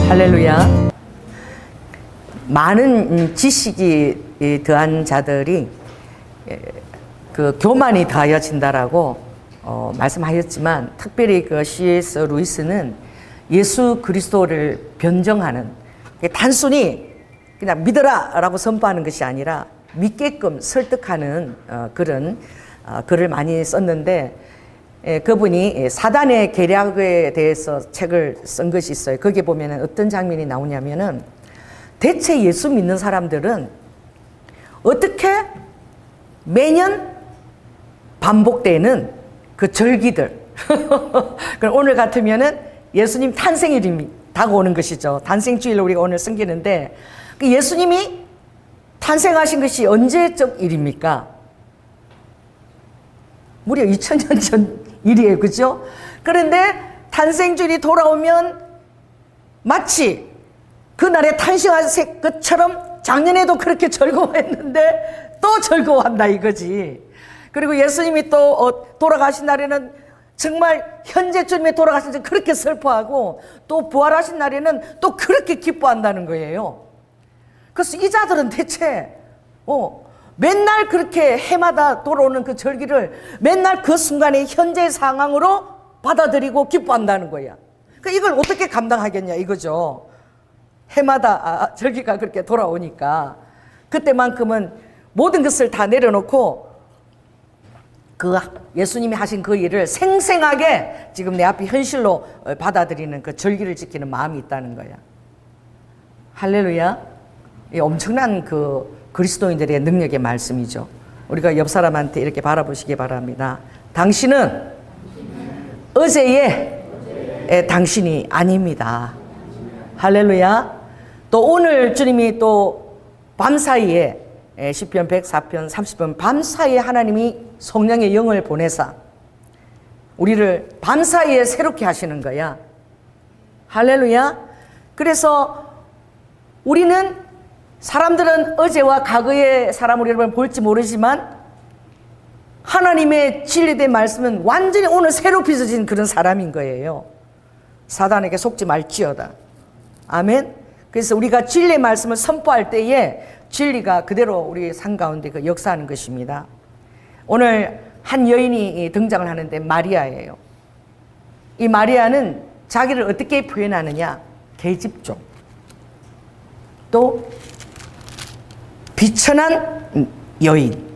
할렐루야. 많은 지식이 더한 자들이 그 교만이 더하여진다라고 말씀하였지만, 특별히 그 C.S. 루이스는 예수 그리스도를 변정하는, 단순히 그냥 믿어라 라고 선포하는 것이 아니라 믿게끔 설득하는 그런 글을 많이 썼는데, 그분이 사단의 계략에 대해서 책을 쓴 것이 있어요. 거기에 보면 어떤 장면이 나오냐면은, 대체 예수 믿는 사람들은 어떻게 매년 반복되는 그 절기들 그럼 오늘 같으면은 예수님 탄생일이 다가오는 것이죠. 탄생주일로 우리가 오늘 섬기는데, 그 예수님이 탄생하신 것이 언제적 일입니까? 무려 2000년 전 일이에요. 그죠? 그런데 탄생주일이 돌아오면 마치 그날에 탄생한 것처럼 작년에도 그렇게 즐거워했는데 또 즐거워한다 이거지. 그리고 예수님이 또 돌아가신 날에는 정말 현재쯤에 돌아가신 날 그렇게 슬퍼하고, 또 부활하신 날에는 또 그렇게 기뻐한다는 거예요. 그래서 이 자들은 대체 맨날 그렇게 해마다 돌아오는 그 절기를 맨날 그 순간의 현재 상황으로 받아들이고 기뻐한다는 거야. 그러니까 이걸 어떻게 감당하겠냐 이거죠. 해마다 절기가 그렇게 돌아오니까 그때만큼은 모든 것을 다 내려놓고 그 예수님이 하신 그 일을 생생하게 지금 내 앞에 현실로 받아들이는 그 절기를 지키는 마음이 있다는 거야. 할렐루야. 이 엄청난 그 그리스도인들의 능력의 말씀이죠. 우리가 옆 사람한테 이렇게 바라보시기 바랍니다. 당신은 어제의 당신이 아닙니다. 할렐루야. 또 오늘 주님이 또 밤사이에 시편 104편 30편 밤사이에 하나님이 성령의 영을 보내사 우리를 밤사이에 새롭게 하시는 거야. 할렐루야. 그래서 우리는, 사람들은 어제와 과거의 사람을 여러분 볼지 모르지만 하나님의 진리된 말씀은 완전히 오늘 새로 빚어진 그런 사람인 거예요. 사단에게 속지 말지어다. 아멘. 그래서 우리가 진리의 말씀을 선포할 때에 진리가 그대로 우리 삶 가운데 그 역사하는 것입니다. 오늘 한 여인이 등장을 하는데 마리아예요. 이 마리아는 자기를 어떻게 표현하느냐? 계집종, 또 비천한 여인.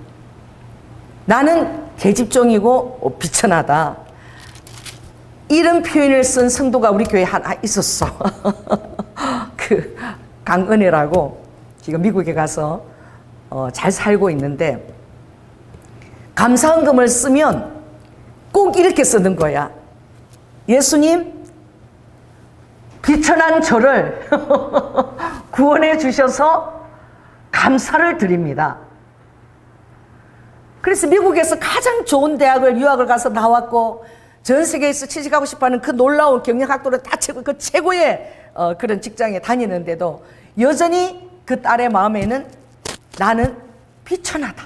나는 계집종이고 비천하다. 이런 표현을 쓴 성도가 우리 교회에 하나 있었어. 그 강은혜라고, 지금 미국에 가서 잘 살고 있는데, 감사헌금을 쓰면 꼭 이렇게 쓰는 거야. 예수님, 비천한 저를 구원해 주셔서 감사를 드립니다. 그래서 미국에서 가장 좋은 대학을 유학을 가서 나왔고 전 세계에서 취직하고 싶어하는 그 놀라운 경영학도를 다 채고 그 최고의 그런 직장에 다니는데도 여전히 그 딸의 마음에는 나는 비천하다.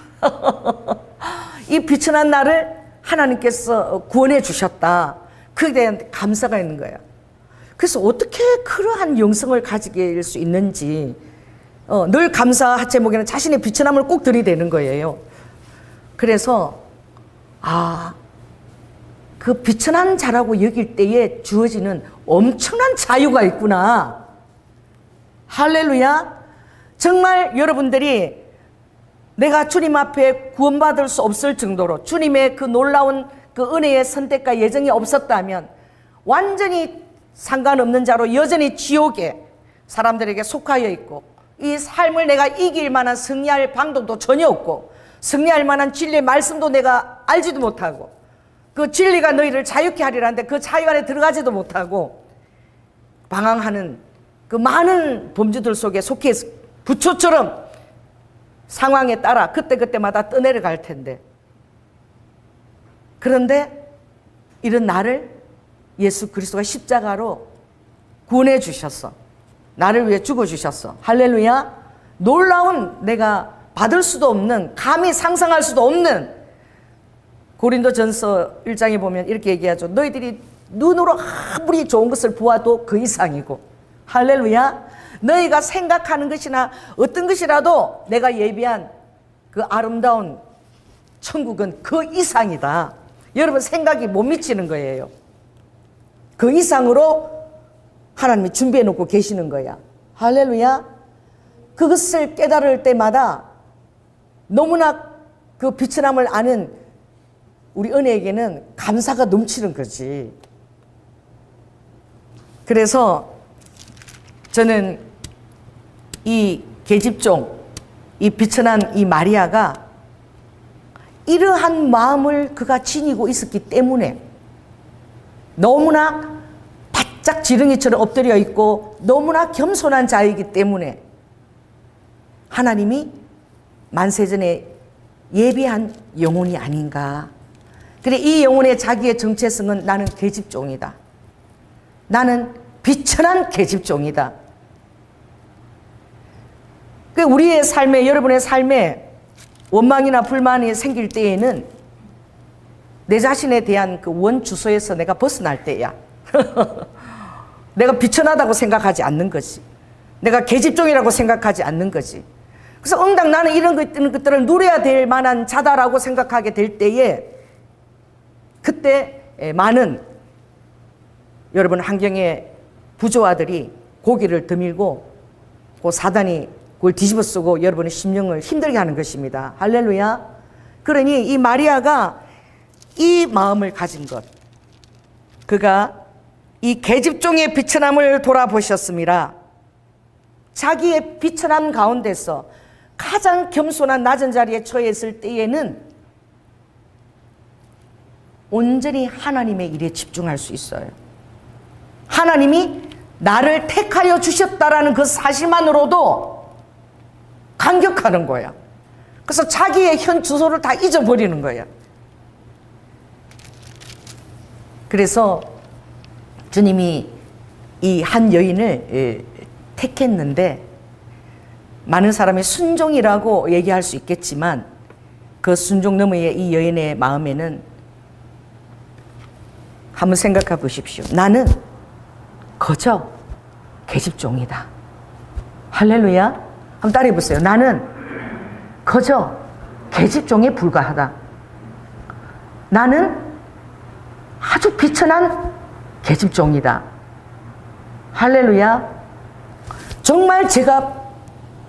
이 비천한 나를 하나님께서 구원해 주셨다. 그에 대한 감사가 있는 거야. 그래서 어떻게 그러한 영성을 가지게 될 수 있는지, 늘 감사 제목에는 자신의 비천함을 꼭 들이대는 거예요. 그래서 그 비천한 자라고 여길 때에 주어지는 엄청난 자유가 있구나. 할렐루야. 정말 여러분들이 내가 주님 앞에 구원받을 수 없을 정도로 주님의 그 놀라운 그 은혜의 선택과 예정이 없었다면 완전히 상관없는 자로 여전히 지옥에 사람들에게 속하여 있고, 이 삶을 내가 이길 만한 승리할 방법도 전혀 없고, 승리할 만한 진리의 말씀도 내가 알지도 못하고, 그 진리가 너희를 자유케 하리라는데 그 자유 안에 들어가지도 못하고 방황하는 그 많은 범주들 속에 속해 부초처럼 상황에 따라 그때그때마다 떠내려 갈 텐데, 그런데 이런 나를 예수 그리스도가 십자가로 구원해 주셨어. 나를 위해 죽어주셨어. 할렐루야. 놀라운, 내가 받을 수도 없는, 감히 상상할 수도 없는, 고린도전서 1장에 보면 이렇게 얘기하죠. 너희들이 눈으로 아무리 좋은 것을 보아도 그 이상이고 할렐루야. 너희가 생각하는 것이나 어떤 것이라도 내가 예비한 그 아름다운 천국은 그 이상이다. 여러분 생각이 못 미치는 거예요. 그 이상으로 하나님이 준비해 놓고 계시는 거야. 할렐루야. 그것을 깨달을 때마다 너무나 그 비천함을 아는 우리 은혜에게는 감사가 넘치는 거지. 그래서 저는 이 계집종, 이 비천한 이 마리아가 이러한 마음을 그가 지니고 있었기 때문에 너무나 바짝 지렁이처럼 엎드려 있고 너무나 겸손한 자이기 때문에 하나님이 만세전에 예비한 영혼이 아닌가. 그래, 이 영혼의 자기의 정체성은 나는 계집종이다. 나는 비천한 계집종이다. 우리의 삶에, 여러분의 삶에 원망이나 불만이 생길 때에는 내 자신에 대한 그 원주소에서 내가 벗어날 때야. 내가 비천하다고 생각하지 않는 거지. 내가 계집종이라고 생각하지 않는 거지. 그래서 응당 나는 이런 것들을 누려야 될 만한 자다라고 생각하게 될 때에 그때 많은 여러분 환경의 부조아들이 고기를 드밀고 그 사단이 그걸 뒤집어 쓰고 여러분의 심령을 힘들게 하는 것입니다. 할렐루야. 그러니 이 마리아가 이 마음을 가진 것, 그가 이 계집종의 비천함을 돌아보셨습니다. 자기의 비천함 가운데서 가장 겸손한 낮은 자리에 처해 있을 때에는 온전히 하나님의 일에 집중할 수 있어요. 하나님이 나를 택하여 주셨다라는 그 사실만으로도 감격하는 거야. 그래서 자기의 현 주소를 다 잊어버리는 거야. 그래서 주님이 이 한 여인을 택했는데 많은 사람이 순종이라고 얘기할 수 있겠지만 그 순종 너머의 이 여인의 마음에는 한번 생각해 보십시오. 나는 거저 계집종이다. 할렐루야. 한번 따라해 보세요. 나는 거저 계집종에 불과하다. 나는 아주 비천한 계집종이다. 할렐루야. 정말 제가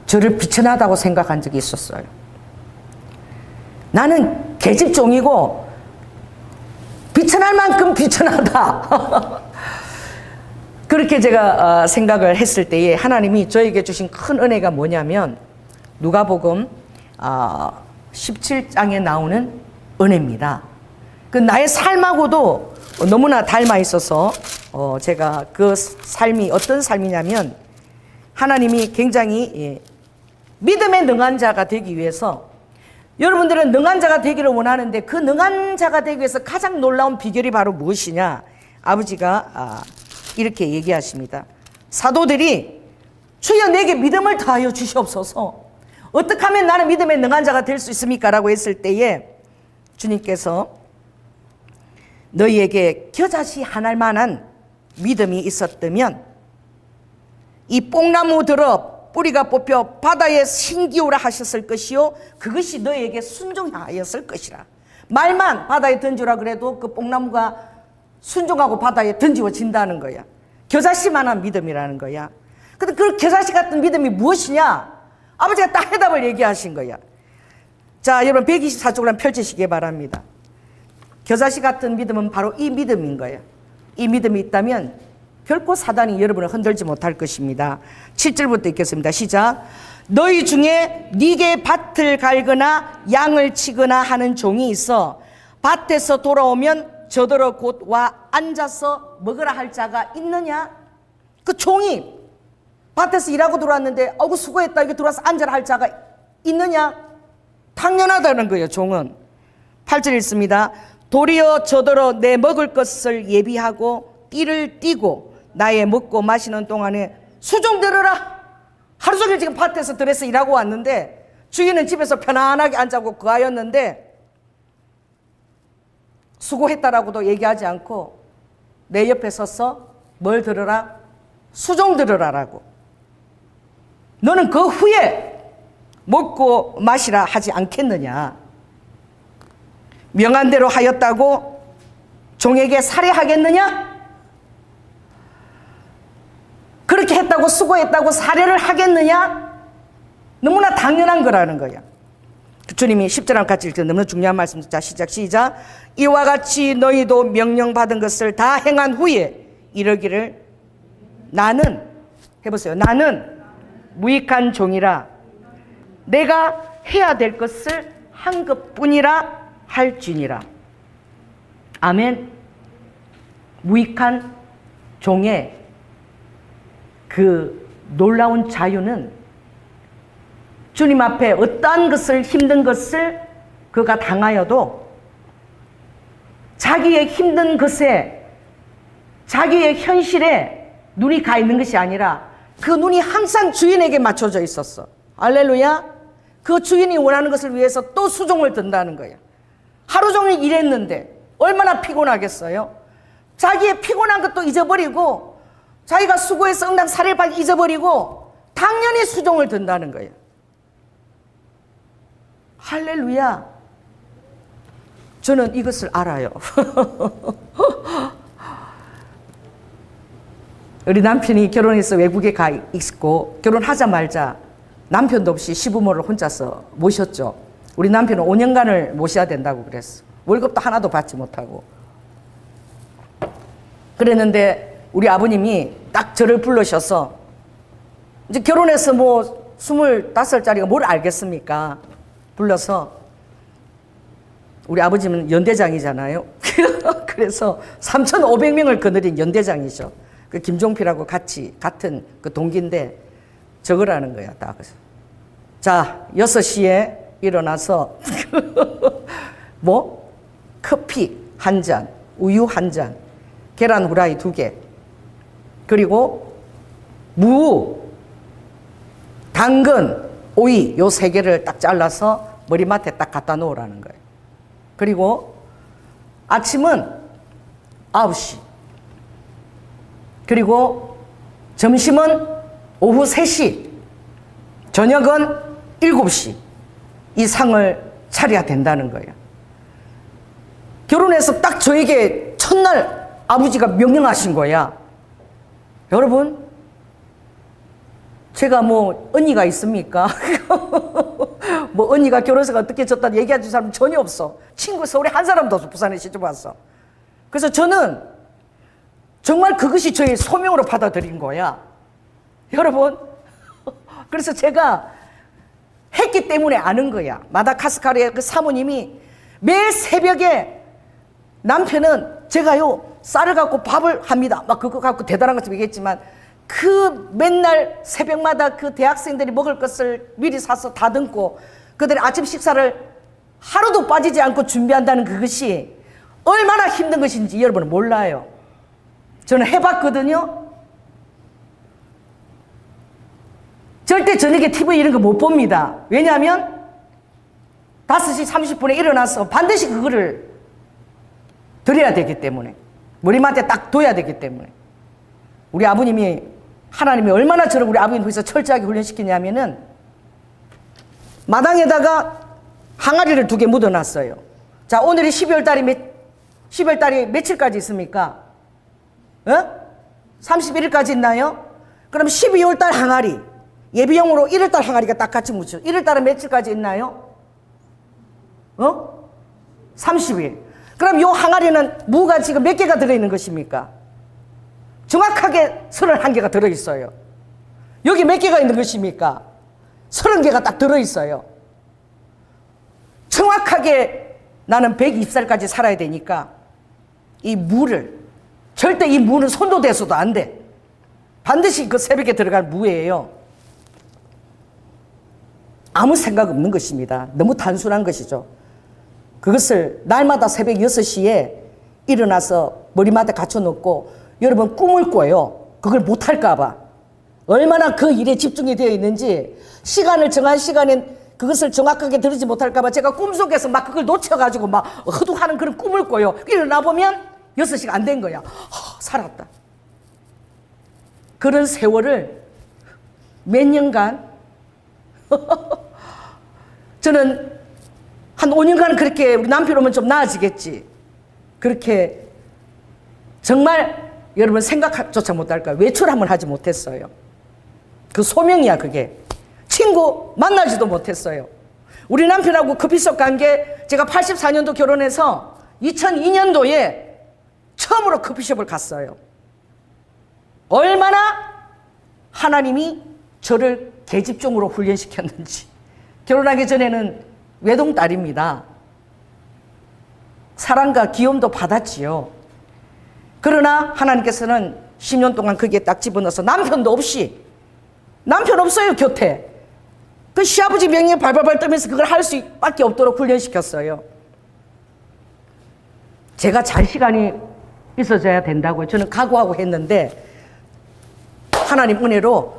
저를 비천하다고 생각한 적이 있었어요. 나는 계집종이고 비천할 만큼 비천하다. 그렇게 제가 생각을 했을 때에 하나님이 저에게 주신 큰 은혜가 뭐냐면 누가복음 17장에 나오는 은혜입니다. 그 나의 삶하고도 너무나 닮아 있어서 제가 그 삶이 어떤 삶이냐면 하나님이 굉장히 믿음의 능한 자가 되기 위해서 여러분들은 능한 자가 되기를 원하는데 그 능한 자가 되기 위해서 가장 놀라운 비결이 바로 무엇이냐? 아버지가 이렇게 얘기하십니다. 사도들이 주여 내게 믿음을 더하여 주시옵소서. 어떻게 하면 나는 믿음의 능한 자가 될 수 있습니까? 라고 했을 때에 주님께서 너희에게 겨자씨 하나일 만한 믿음이 있었다면 이 뽕나무 들어 뿌리가 뽑혀 바다에 신기오라 하셨을 것이요 그것이 너희에게 순종하였을 것이라. 말만 바다에 던지라 그래도 그 뽕나무가 순종하고 바다에 던지워진다는 거야. 겨자씨만한 믿음이라는 거야. 근데 그 겨자씨 같은 믿음이 무엇이냐? 아버지가 딱 해답을 얘기하신 거야. 자, 여러분 124쪽을 한번 펼치시기 바랍니다. 겨자씨 같은 믿음은 바로 이 믿음인 거예요. 이 믿음이 있다면 결코 사단이 여러분을 흔들지 못할 것입니다. 7절부터 읽겠습니다. 시작. 너희 중에 네게 밭을 갈거나 양을 치거나 하는 종이 있어 밭에서 돌아오면 저더러 곧 와 앉아서 먹으라 할 자가 있느냐? 그 종이 밭에서 일하고 들어왔는데 어구 수고했다 이게 들어와서 앉아라 할 자가 있느냐? 당연하다는 거예요. 종은 8절 읽습니다. 도리어 저더러 내 먹을 것을 예비하고 띠를 띠고 나의 먹고 마시는 동안에 수종 들으라. 하루 종일 지금 밭에서 들에서 일하고 왔는데 주인은 집에서 편안하게 앉아고 거하였는데 수고했다라고도 얘기하지 않고 내 옆에 서서 뭘 들으라? 수종 들으라라고. 너는 그 후에 먹고 마시라 하지 않겠느냐. 명한 대로 하였다고 종에게 살해하겠느냐? 그렇게 했다고 수고했다고 살해를 하겠느냐? 너무나 당연한 거라는 거야. 주님이 10절 같이 읽는 너무 중요한 말씀. 자, 시작. 이와 같이 너희도 명령받은 것을 다 행한 후에 이러기를 나는, 해보세요. 나는 무익한 종이라 내가 해야 될 것을 한 것뿐이라 할지니라. 아멘. 무익한 종의 그 놀라운 자유는 주님 앞에 어떠한 것을, 힘든 것을 그가 당하여도 자기의 힘든 것에, 자기의 현실에 눈이 가 있는 것이 아니라 그 눈이 항상 주인에게 맞춰져 있었어. 할렐루야. 그 주인이 원하는 것을 위해서 또 수종을 든다는 거야. 하루 종일 일했는데 얼마나 피곤하겠어요. 자기의 피곤한 것도 잊어버리고 자기가 수고해서 응당 살해를 받기 잊어버리고 당연히 수종을 든다는 거예요. 할렐루야. 저는 이것을 알아요. 우리 남편이 결혼해서 외국에 가 있고 결혼하자마자 남편도 없이 시부모를 혼자서 모셨죠. 우리 남편은 5년간을 모셔야 된다고 그랬어. 월급도 하나도 받지 못하고. 그랬는데 우리 아버님이 딱 저를 불러셔서, 이제 결혼해서 뭐 25살짜리가 뭘 알겠습니까? 불러서, 우리 아버지는 연대장이잖아요. 그래서 3,500명을 거느린 연대장이죠. 그 김종필하고 같은 그 동기인데 적으라는 거야. 딱. 자, 6시에 일어나서 뭐 커피 한 잔, 우유 한 잔, 계란 후라이 2개, 그리고 무, 당근, 오이 요 3개를 딱 잘라서 머리맡에 딱 갖다 놓으라는 거예요. 그리고 아침은 9시, 그리고 점심은 오후 3시, 저녁은 7시 이 상을 차려야 된다는 거예요. 결혼해서 딱 저에게 첫날 아버지가 명령하신 거야. 여러분, 제가 뭐 언니가 있습니까? 뭐 언니가 결혼해서 어떻게 졌다 얘기해 준 사람 전혀 없어. 친구 서울에 한 사람도 없어. 부산에 시집 왔어. 그래서 저는 정말 그것이 저의 소명으로 받아들인 거야. 여러분, 그래서 제가 했기 때문에 아는 거야. 마다가스카르의 그 사모님이 매일 새벽에 남편은 제가요 쌀을 갖고 밥을 합니다. 막 그거 갖고 대단한 것처럼 얘기했지만 그 맨날 새벽마다 그 대학생들이 먹을 것을 미리 사서 다듬고 그들의 아침 식사를 하루도 빠지지 않고 준비한다는 그것이 얼마나 힘든 것인지 여러분은 몰라요. 저는 해봤거든요. 절대 저녁에 TV 이런 거 못 봅니다. 왜냐하면 5시 30분에 일어나서 반드시 그거를 드려야 되기 때문에, 머리맡에 딱 둬야 되기 때문에. 우리 아버님이, 하나님이 얼마나 저를 우리 아버님 거기서 철저하게 훈련시키냐면은 마당에다가 항아리를 2개 묻어놨어요. 자, 오늘이 12월 달이 며칠까지 있습니까? 31일까지 있나요? 그럼 12월 달 항아리, 예비용으로 1월 달 항아리가 딱 같이 묻혀. 1월 달은 며칠까지 있나요? 30일. 그럼 요 항아리는 무가 지금 몇 개가 들어있는 것입니까? 정확하게 31개가 들어있어요. 여기 몇 개가 있는 것입니까? 30개가 딱 들어있어요. 정확하게 나는 120살까지 살아야 되니까 이 무를, 절대 이 무는 손도 대서도 안 돼. 반드시 그 새벽에 들어갈 무예요. 아무 생각 없는 것입니다. 너무 단순한 것이죠. 그것을 날마다 새벽 6시에 일어나서 머리맡에 갖춰놓고 여러분 꿈을 꿔요. 그걸 못할까 봐. 얼마나 그 일에 집중이 되어 있는지, 시간을 정한 시간에 그것을 정확하게 들으지 못할까 봐 제가 꿈속에서 막 그걸 놓쳐가지고 막 허둥하는 그런 꿈을 꿔요. 일어나 보면 6시가 안 된 거야. 살았다. 그런 세월을 몇 년간 저는 한 5년간 그렇게 우리 남편 오면 좀 나아지겠지. 그렇게 정말 여러분 생각조차 못할 거예요. 외출 한번 하지 못했어요. 그 소명이야 그게. 친구 만나지도 못했어요. 우리 남편하고 커피숍 간 게 제가 84년도 결혼해서 2002년도에 처음으로 커피숍을 갔어요. 얼마나 하나님이 저를 계집종으로 훈련시켰는지. 결혼하기 전에는 외동딸입니다. 사랑과 귀여움도 받았지요. 그러나 하나님께서는 10년 동안 거기에 딱 집어넣어서 남편도 없이, 남편 없어요 곁에. 그 시아버지 명예에 발발발 떨면서 그걸 할 수밖에 없도록 훈련시켰어요. 제가 잘 시간이 있어져야 된다고요. 저는 각오하고 했는데 하나님 은혜로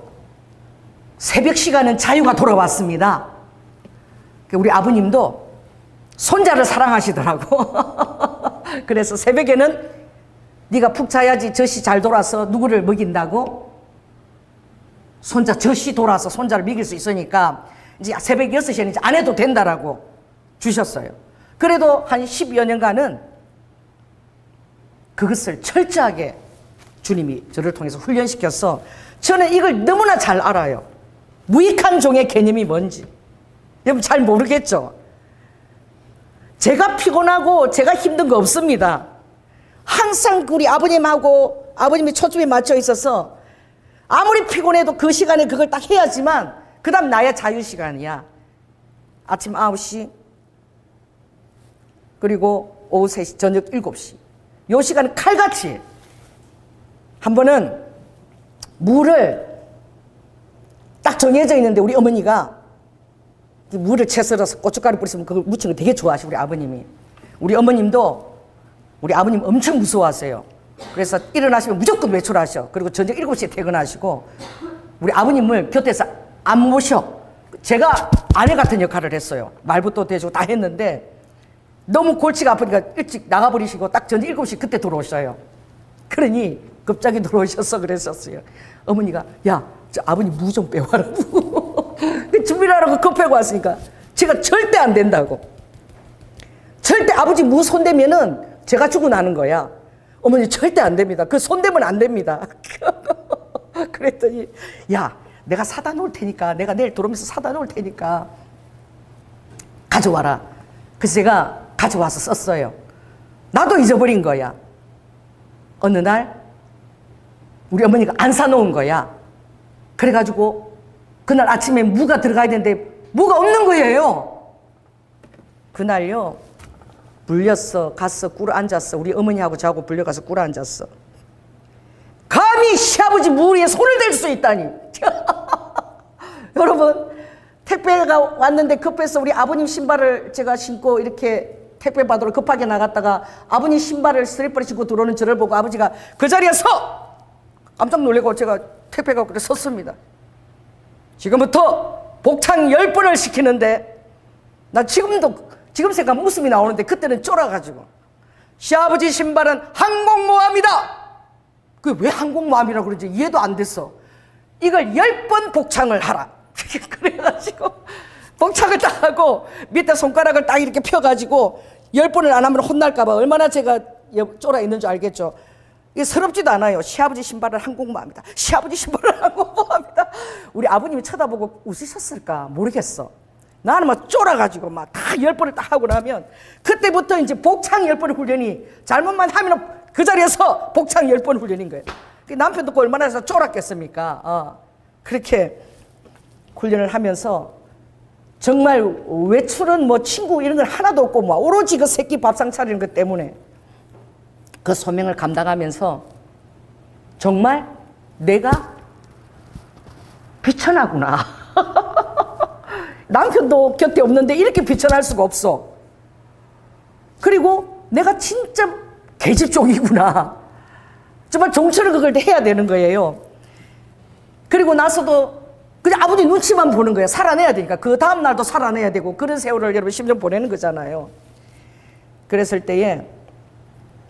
새벽 시간은 자유가 돌아왔습니다. 우리 아버님도 손자를 사랑하시더라고. 그래서 새벽에는 네가 푹 자야지 젖이 잘 돌아서 누구를 먹인다고? 손자 젖이 돌아서 손자를 먹일 수 있으니까 이제 새벽 6시에는 이제 안 해도 된다라고 주셨어요. 그래도 한 10여 년간은 그것을 철저하게 주님이 저를 통해서 훈련시켜서 저는 이걸 너무나 잘 알아요. 무익한 종의 개념이 뭔지. 여러분 잘 모르겠죠? 제가 피곤하고 제가 힘든 거 없습니다. 항상 우리 아버님하고 아버님이 초점에 맞춰 있어서 아무리 피곤해도 그 시간에 그걸 딱 해야지만 그 다음 나의 자유시간이야. 아침 9시 그리고 오후 3시 저녁 7시 요 시간은 칼같이 한 번은 물을 딱 정해져 있는데 우리 어머니가 물을 채 썰어서 고춧가루 뿌리면 그걸 무치는 거 되게 좋아하시고 우리 아버님이. 우리 어머님도 우리 아버님 엄청 무서워하세요. 그래서 일어나시면 무조건 외출하셔. 그리고 저녁 7시에 퇴근하시고 우리 아버님을 곁에서 안 모셔. 제가 아내 같은 역할을 했어요. 말부터 대주고 다 했는데 너무 골치가 아프니까 일찍 나가버리시고 딱 저녁 7시 그때 들어오셔요. 그러니 갑자기 들어오셔서 그랬었어요. 어머니가 야, 저 아버님 무 좀 빼와라고. 준비를 하라고 급하고 왔으니까 제가 절대 안 된다고. 절대 아버지 무 손대면은 제가 죽고 나는 거야. 어머니 절대 안 됩니다. 그 손대면 안 됩니다. 그랬더니 야, 내가 사다 놓을 테니까, 내가 내일 들어오면서 사다 놓을 테니까 가져와라. 그래서 제가 가져와서 썼어요. 나도 잊어버린 거야. 어느 날 우리 어머니가 안 사놓은 거야. 그래가지고 그날 아침에 무가 들어가야 되는데 무가 없는 거예요. 그날요 불렸어. 갔어. 꿇어 앉았어. 우리 어머니하고 저하고 불려가서 꿇어 앉았어. 감히 시아버지 무 위에 손을 댈 수 있다니. 여러분 택배가 왔는데 급해서 우리 아버님 신발을 제가 신고 이렇게 택배 받으러 급하게 나갔다가 아버님 신발을 슬리퍼를 신고 들어오는 저를 보고 아버지가 그 자리에 서! 깜짝 놀래고 제가 택배가 그래 섰습니다. 지금부터 복창 10번을 시키는데 나 지금도 지금 생각하면 웃음이 나오는데 그때는 쫄아가지고 시아버지 신발은 항공모함이다. 그게 왜 항공모함이라고 그러지 이해도 안 됐어. 이걸 10번 복창을 하라. 그래가지고 복창을 딱 하고 밑에 손가락을 딱 이렇게 펴가지고 10번을 안 하면 혼날까봐 얼마나 제가 쫄아 있는 줄 알겠죠. 이게 서럽지도 않아요. 시아버지 신발은 항공모함이다. 시아버지 신발은 항공모함이다. 우리 아버님이 쳐다보고 웃으셨을까 모르겠어. 나는 막 쫄아가지고 막 다 10번을 딱 하고 나면 그때부터 이제 복창 10번 훈련이 잘못만 하면 그 자리에서 복창 10번 훈련인 거예요. 남편 듣고 얼마나 해서 쫄았겠습니까? 그렇게 훈련을 하면서 정말 외출은 뭐 친구 이런 건 하나도 없고 뭐 오로지 그 새끼 밥상 차리는 것 때문에 그 소명을 감당하면서 정말 내가 비천하구나. 남편도 곁에 없는데 이렇게 비천할 수가 없어. 그리고 내가 진짜 계집종이구나. 정말 종처럼 그걸 해야 되는 거예요. 그리고 나서도 그냥 아버지 눈치만 보는 거예요. 살아내야 되니까. 그 다음 날도 살아내야 되고 그런 세월을 여러분 10년 보내는 거잖아요. 그랬을 때에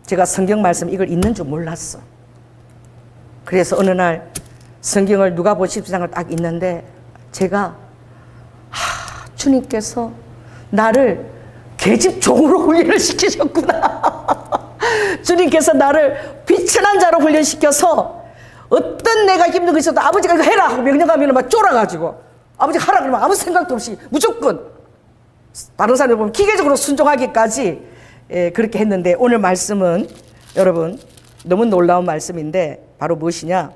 제가 성경 말씀 이걸 읽는 줄 몰랐어. 그래서 어느 날 성경을 누가복음 17장을 딱 읽는데 제가 주님께서 나를 계집종으로 훈련을 시키셨구나. 주님께서 나를 비천한 자로 훈련시켜서 어떤 내가 힘든 거 있어도 아버지가 이거 해라 하고 명령하면 막 쫄아가지고 아버지가 하라 그러면 아무 생각도 없이 무조건 다른 사람들 보면 기계적으로 순종하기까지 그렇게 했는데, 오늘 말씀은 여러분 너무 놀라운 말씀인데 바로 무엇이냐,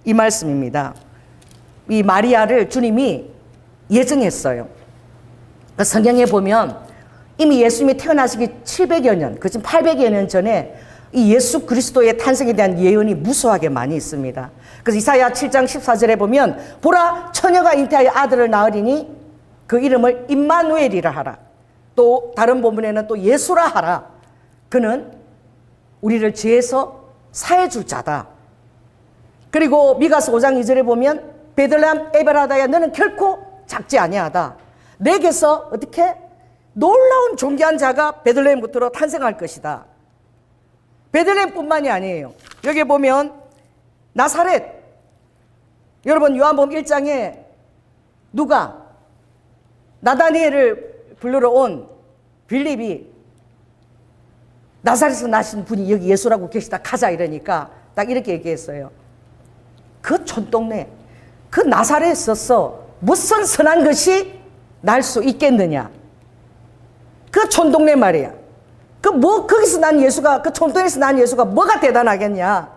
이 말씀입니다. 이 마리아를 주님이 예정했어요. 성경에 보면 이미 예수님이 태어나시기 700여 년, 그 지금 800여 년 전에 이 예수 그리스도의 탄생에 대한 예언이 무수하게 많이 있습니다. 그래서 이사야 7장 14절에 보면 보라, 처녀가 잉태하여 아들을 낳으리니 그 이름을 임마누엘이라 하라. 또 다른 본문에는 또 예수라 하라. 그는 우리를 죄에서 사해 줄 자다. 그리고 미가서 5장 2절에 보면 베들레헴 에베라다야, 너는 결코 작지 아니하다. 내게서 어떻게 놀라운 존귀한 자가 베들레헴부터 탄생할 것이다. 베들레헴뿐만이 아니에요. 여기 보면 나사렛, 여러분 요한복음 1장에 누가 나다니엘을 불러러 온 빌립이 나사렛에서 나신 분이 여기 예수라고 계시다, 가자 이러니까 딱 이렇게 얘기했어요. 그 촌동네, 그 나사렛에 있어서 무슨 선한 것이 날 수 있겠느냐. 그 촌동네 말이야. 거기서 난 예수가, 그 촌동네에서 난 예수가 뭐가 대단하겠냐.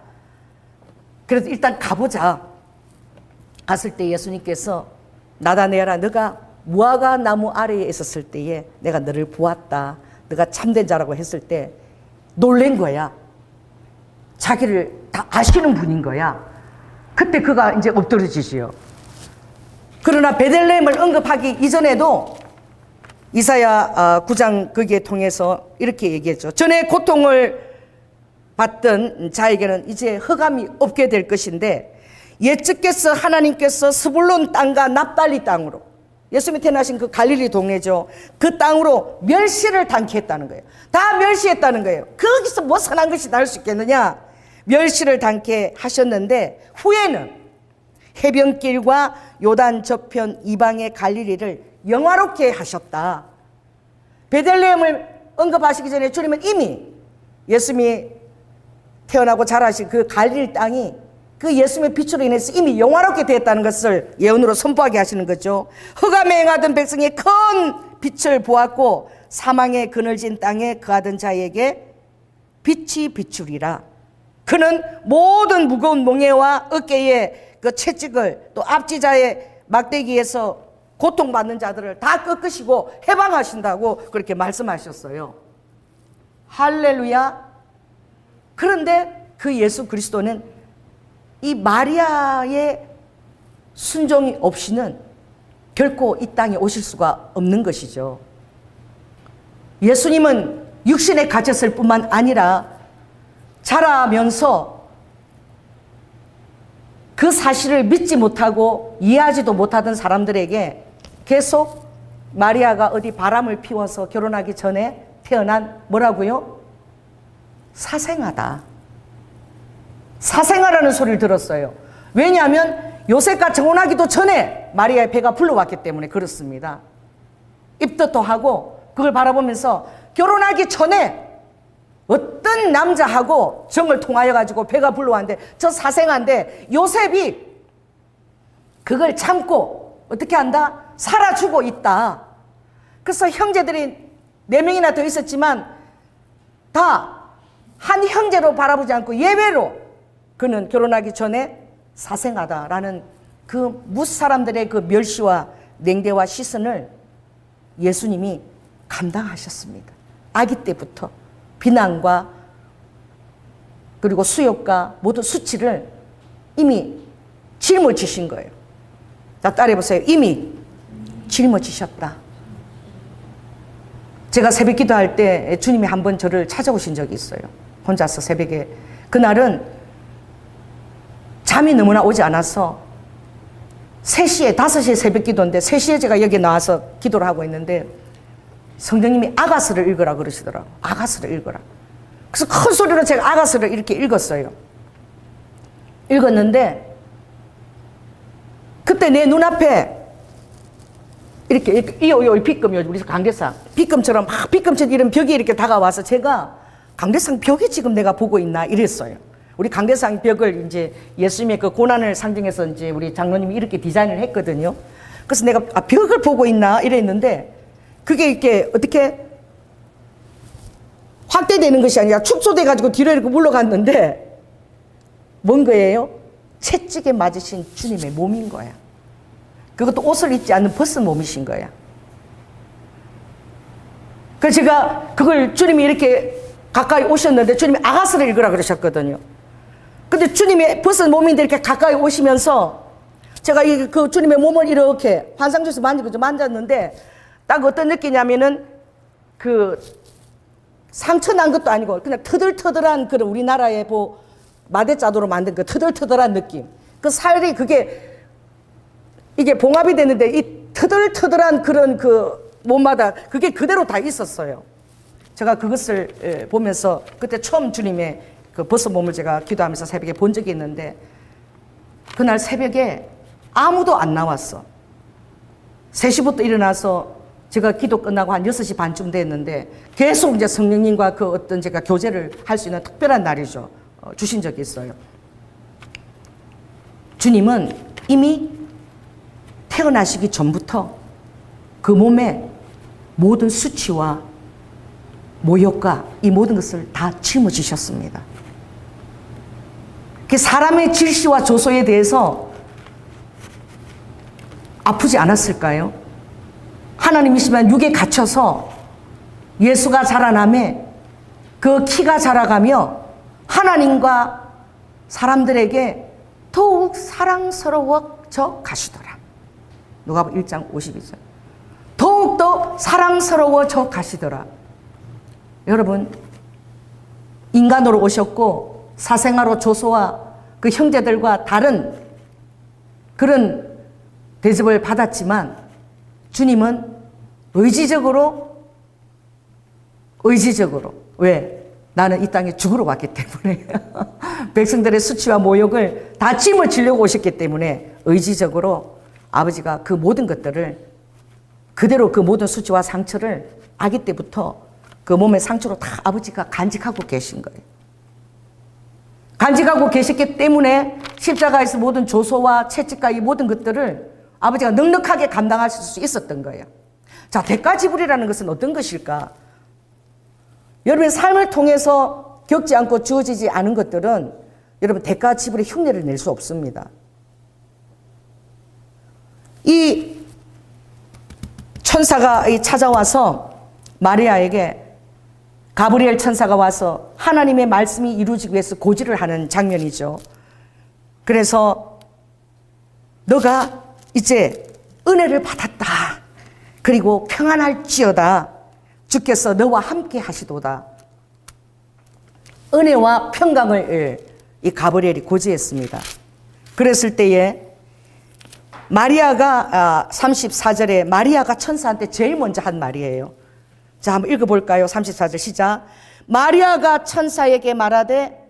그래서 일단 가보자. 갔을 때 예수님께서 나다니엘아, 너가 무화과 나무 아래에 있었을 때에 내가 너를 보았다. 너가 참된 자라고 했을 때 놀란 거야. 자기를 다 아시는 분인 거야. 그때 그가 이제 엎드러지지요. 그러나 베들레헴을 언급하기 이전에도 이사야 9장 거기에 통해서 이렇게 얘기했죠. 전에 고통을 받던 자에게는 이제 흑암이 없게 될 것인데, 예측께서 하나님께서 스불론 땅과 납달리 땅으로, 예수님이 태어나신 그 갈릴리 동네죠, 그 땅으로 멸시를 당케 했다는 거예요. 다 멸시했다는 거예요. 거기서 뭐 선한 것이 나올 수 있겠느냐. 멸시를 당케 하셨는데, 후에는 해변길과 요단 저편 이방의 갈릴리를 영화롭게 하셨다. 베들레헴을 언급하시기 전에 주님은 이미 예수님이 태어나고 자라신 그 갈릴리 땅이 그 예수님의 빛으로 인해서 이미 영화롭게 되었다는 것을 예언으로 선포하게 하시는 거죠. 흑암에 행하던 백성이 큰 빛을 보았고 사망의 그늘진 땅에 거하던 자에게 빛이 비추리라. 그는 모든 무거운 몽에와 어깨에 그 채찍을, 또 압지자의 막대기에서 고통받는 자들을 다 꺾으시고 해방하신다고 그렇게 말씀하셨어요. 할렐루야. 그런데 그 예수 그리스도는 이 마리아의 순종이 없이는 결코 이 땅에 오실 수가 없는 것이죠. 예수님은 육신에 갇혔을 뿐만 아니라 자라면서 그 사실을 믿지 못하고 이해하지도 못하던 사람들에게 계속 마리아가 어디 바람을 피워서 결혼하기 전에 태어난 뭐라고요? 사생아다. 사생아라는 소리를 들었어요. 왜냐하면 요셉과 정혼하기도 전에 마리아의 배가 불러왔기 때문에 그렇습니다. 입덧도 하고 그걸 바라보면서 결혼하기 전에 어떤 남자하고 정을 통하여 가지고 배가 불러왔는데 저 사생아인데 요셉이 그걸 참고 어떻게 한다? 살아주고 있다. 그래서 형제들이 4명이나 더 있었지만 다 한 형제로 바라보지 않고 예외로 그는 결혼하기 전에 사생아다라는 그 무사람들의 그 멸시와 냉대와 시선을 예수님이 감당하셨습니다. 아기 때부터 비난과 그리고 수욕과 모든 수치를 이미 짊어지신 거예요. 자, 따라해보세요. 이미 짊어지셨다. 제가 새벽 기도할 때 주님이 한 번 저를 찾아오신 적이 있어요. 혼자서 새벽에. 그날은 잠이 너무나 오지 않아서 3시에, 5시에 새벽 기도인데 3시에 제가 여기 나와서 기도를 하고 있는데 성령님이 아가스를 읽으라 그러시더라고요. 아가스를 읽으라. 그래서 큰 소리로 제가 아가스를 이렇게 읽었어요. 읽었는데 그때 내 눈앞에 이렇게 이 빗금이요. 우리 강대상 빗금처럼 막 빗금처럼 이런 벽이 이렇게 다가와서 제가 강대상 벽이 지금 내가 보고 있나 이랬어요. 우리 강대상 벽을 이제 예수님의 그 고난을 상징해서 이제 우리 장로님이 이렇게 디자인을 했거든요. 그래서 내가 벽을 보고 있나 이랬는데 그게 이렇게 어떻게 확대되는 것이 아니라 축소돼 가지고 뒤로 이렇게 물러갔는데 뭔 거예요? 채찍에 맞으신 주님의 몸인 거야. 그것도 옷을 입지 않는 벗은 몸이신 거야. 그래서 제가 그걸 주님이 이렇게 가까이 오셨는데 주님이 아가스를 읽으라 그러셨거든요. 근데 주님의 벗은 몸인데 이렇게 가까이 오시면서 제가 그 주님의 몸을 이렇게 환상조에서 만졌는데 딱 어떤 느끼냐면은 그 상처 난 것도 아니고 그냥 터들터들한 그런 우리나라의 마대자도로 만든 그 터들터들한 느낌. 그 살이 이게 봉합이 됐는데 이 터들터들한 그런 그 몸마다 그게 그대로 다 있었어요. 제가 그것을 보면서 그때 처음 주님의 그 벗은 몸을 제가 기도하면서 새벽에 본 적이 있는데 그날 새벽에 아무도 안 나왔어. 3시부터 일어나서 제가 기도 끝나고 한 6시 반쯤 됐는데 계속 이제 성령님과 그 어떤 제가 교제를 할 수 있는 특별한 날이죠. 주신 적이 있어요. 주님은 이미 태어나시기 전부터 그 몸에 모든 수치와 모욕과 이 모든 것을 다 짊어지셨습니다. 그 사람의 질시와 조소에 대해서 아프지 않았을까요? 하나님이시면 육에 갇혀서 예수가 자라나매 그 키가 자라가며 하나님과 사람들에게 더욱 사랑스러워져 가시더라. 누가복음 1장 52절. 더욱더 사랑스러워져 가시더라. 여러분, 인간으로 오셨고 사생아로 조소와 그 형제들과 다른 그런 대접을 받았지만 주님은 의지적으로 왜? 나는 이 땅에 죽으러 왔기 때문에 백성들의 수치와 모욕을 다 짊어지려고 오셨기 때문에 의지적으로 아버지가 그 모든 것들을 그대로 그 모든 수치와 상처를 아기 때부터 그 몸의 상처로 다 아버지가 간직하고 계신 거예요. 간직하고 계셨기 때문에 십자가에서 모든 조소와 채찍과 이 모든 것들을 아버지가 넉넉하게 감당하실 수 있었던 거예요. 자, 대가지불이라는 것은 어떤 것일까? 여러분의 삶을 통해서 겪지 않고 주어지지 않은 것들은 여러분 대가지불의 흉내를 낼 수 없습니다. 이 천사가 찾아와서 마리아에게 가브리엘 천사가 와서 하나님의 말씀이 이루어지기 위해서 고지를 하는 장면이죠. 그래서 너가 이제 은혜를 받았다. 그리고 평안할지어다. 주께서 너와 함께 하시도다. 은혜와 평강을 이 가브리엘이 고지했습니다. 그랬을 때에 마리아가 34절에 마리아가 천사한테 제일 먼저 한 말이에요. 자, 한번 읽어볼까요? 34절 시작. 마리아가 천사에게 말하되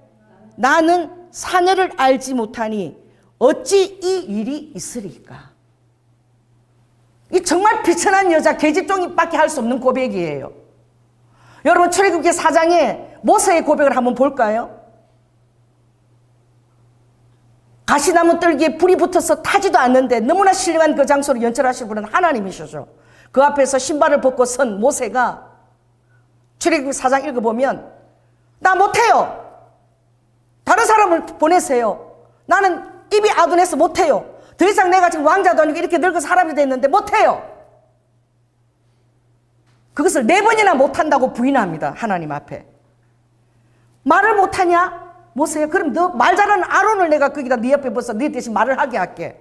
나는 사내를 알지 못하니 어찌 이 일이 있으리까? 이 정말 비천한 여자 계집종이밖에 할 수 없는 고백이에요. 여러분 출애굽기 4장에 모세의 고백을 한번 볼까요? 가시나무 뜰기에 불이 붙어서 타지도 않는데 너무나 신령한 그 장소를 연출하신 분은 하나님이시죠. 그 앞에서 신발을 벗고 선 모세가 출애굽기 4장 읽어보면 나 못해요. 다른 사람을 보내세요. 나는 입이 아둔해서 못해요. 더 이상 내가 지금 왕자도 아니고 이렇게 늙은 사람이 됐는데 못해요. 그것을 4번이나 못한다고 부인합니다. 하나님 앞에. 말을 못하냐? 모세야, 그럼 너 말 잘하는 아론을 내가 거기다 네 옆에 벗어 네 대신 말을 하게 할게.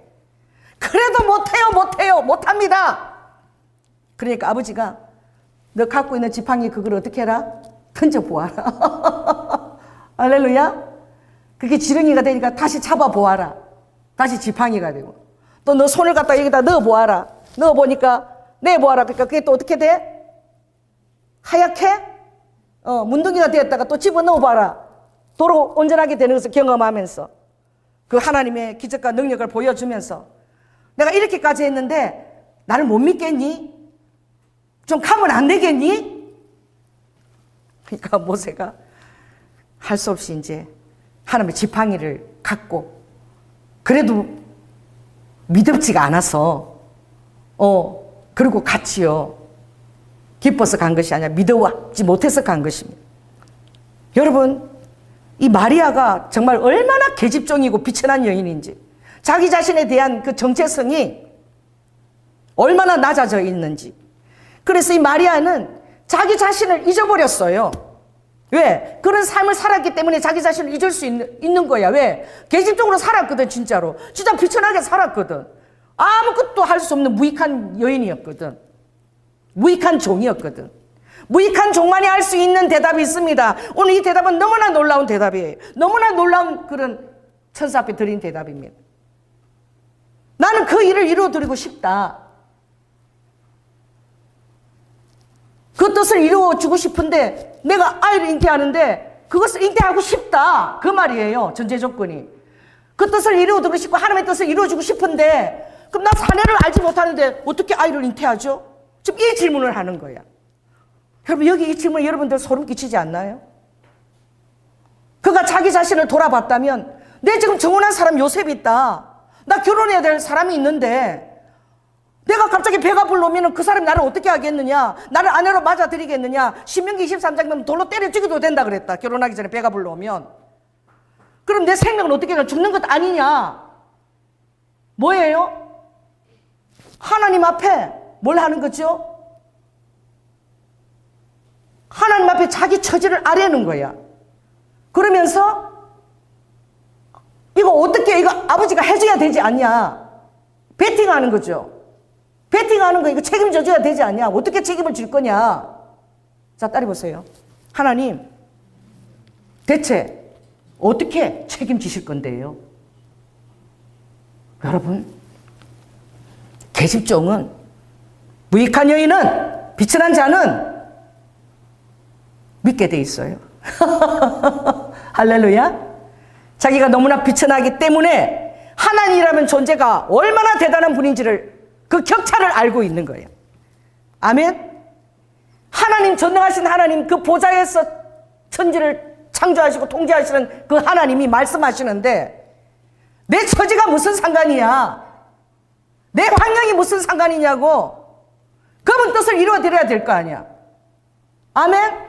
그래도 못해요. 못합니다. 그러니까 아버지가 너 갖고 있는 지팡이 그걸 어떻게 해라? 던져보아라. 할렐루야. 그게 지렁이가 되니까 다시 잡아보아라. 다시 지팡이가 되고. 또 너 손을 갖다 여기다 넣어보아라. 넣어보니까 내보아라. 그러니까 그게 또 어떻게 돼? 하얗게 문둥이가 되었다가 또 집어넣어봐라. 도로 온전하게 되는 것을 경험하면서 그 하나님의 기적과 능력을 보여주면서 내가 이렇게까지 했는데 나를 못 믿겠니? 좀 가면 안 되겠니? 그러니까 모세가 할 수 없이 이제 하나님의 지팡이를 갖고, 그래도 믿음지가 않아서 그리고 같이요, 기뻐서 간 것이 아니라 믿어왔지 못해서 간 것입니다. 여러분, 이 마리아가 정말 얼마나 계집종이고 비천한 여인인지, 자기 자신에 대한 그 정체성이 얼마나 낮아져 있는지. 그래서 이 마리아는 자기 자신을 잊어버렸어요. 왜? 그런 삶을 살았기 때문에 자기 자신을 잊을 수 있는 거야. 왜? 계집종으로 살았거든. 진짜로 진짜 비천하게 살았거든. 아무것도 할 수 없는 무익한 여인이었거든. 무익한 종이었거든. 무익한 종만이 할 수 있는 대답이 있습니다. 오늘 이 대답은 너무나 놀라운 대답이에요. 너무나 놀라운 그런 천사 앞에 드린 대답입니다. 나는 그 일을 이루어드리고 싶다. 그 뜻을 이루어주고 싶은데 내가 아이를 잉태하는데 그것을 잉태하고 싶다. 그 말이에요. 전제 조건이. 그 뜻을 이루어드리고 싶고 하나님의 뜻을 이루어주고 싶은데, 그럼 나 자녀를 알지 못하는데 어떻게 아이를 잉태하죠? 지금 이 질문을 하는 거야. 여러분, 여기 이 질문 여러분들 소름 끼치지 않나요? 그가 자기 자신을 돌아봤다면, 내 지금 정혼한 사람 요셉이 있다. 나 결혼해야 될 사람이 있는데 내가 갑자기 배가 불러오면 그 사람이 나를 어떻게 하겠느냐? 나를 아내로 맞아들이겠느냐? 신명기 23장면 돌로 때려 죽여도 된다 그랬다. 결혼하기 전에 배가 불러오면. 그럼 내 생명은 어떻게 해야 죽는 것 아니냐? 뭐예요? 하나님 앞에 뭘 하는 거죠? 하나님 앞에 자기 처지를 아뢰는 거야. 그러면서 이거 어떻게, 이거 아버지가 해줘야 되지 않냐? 베팅하는 거죠. 베팅하는 거, 이거 책임져 줘야 되지 않냐? 어떻게 책임을 질 거냐? 자, 따라 보세요. 하나님, 대체 어떻게 책임지실 건데요? 여러분, 계집종은, 무익한 여인은, 비천한 자는 믿게 돼 있어요. 할렐루야. 자기가 너무나 비천하기 때문에 하나님이라는 존재가 얼마나 대단한 분인지를, 그 격차를 알고 있는 거예요. 아멘. 하나님, 전능하신 하나님, 그 보좌에서 천지를 창조하시고 통제하시는 그 하나님이 말씀하시는데, 내 처지가 무슨 상관이야? 내 환경이 무슨 상관이냐고. 그분 뜻을 이루어드려야 될 거 아니야. 아멘.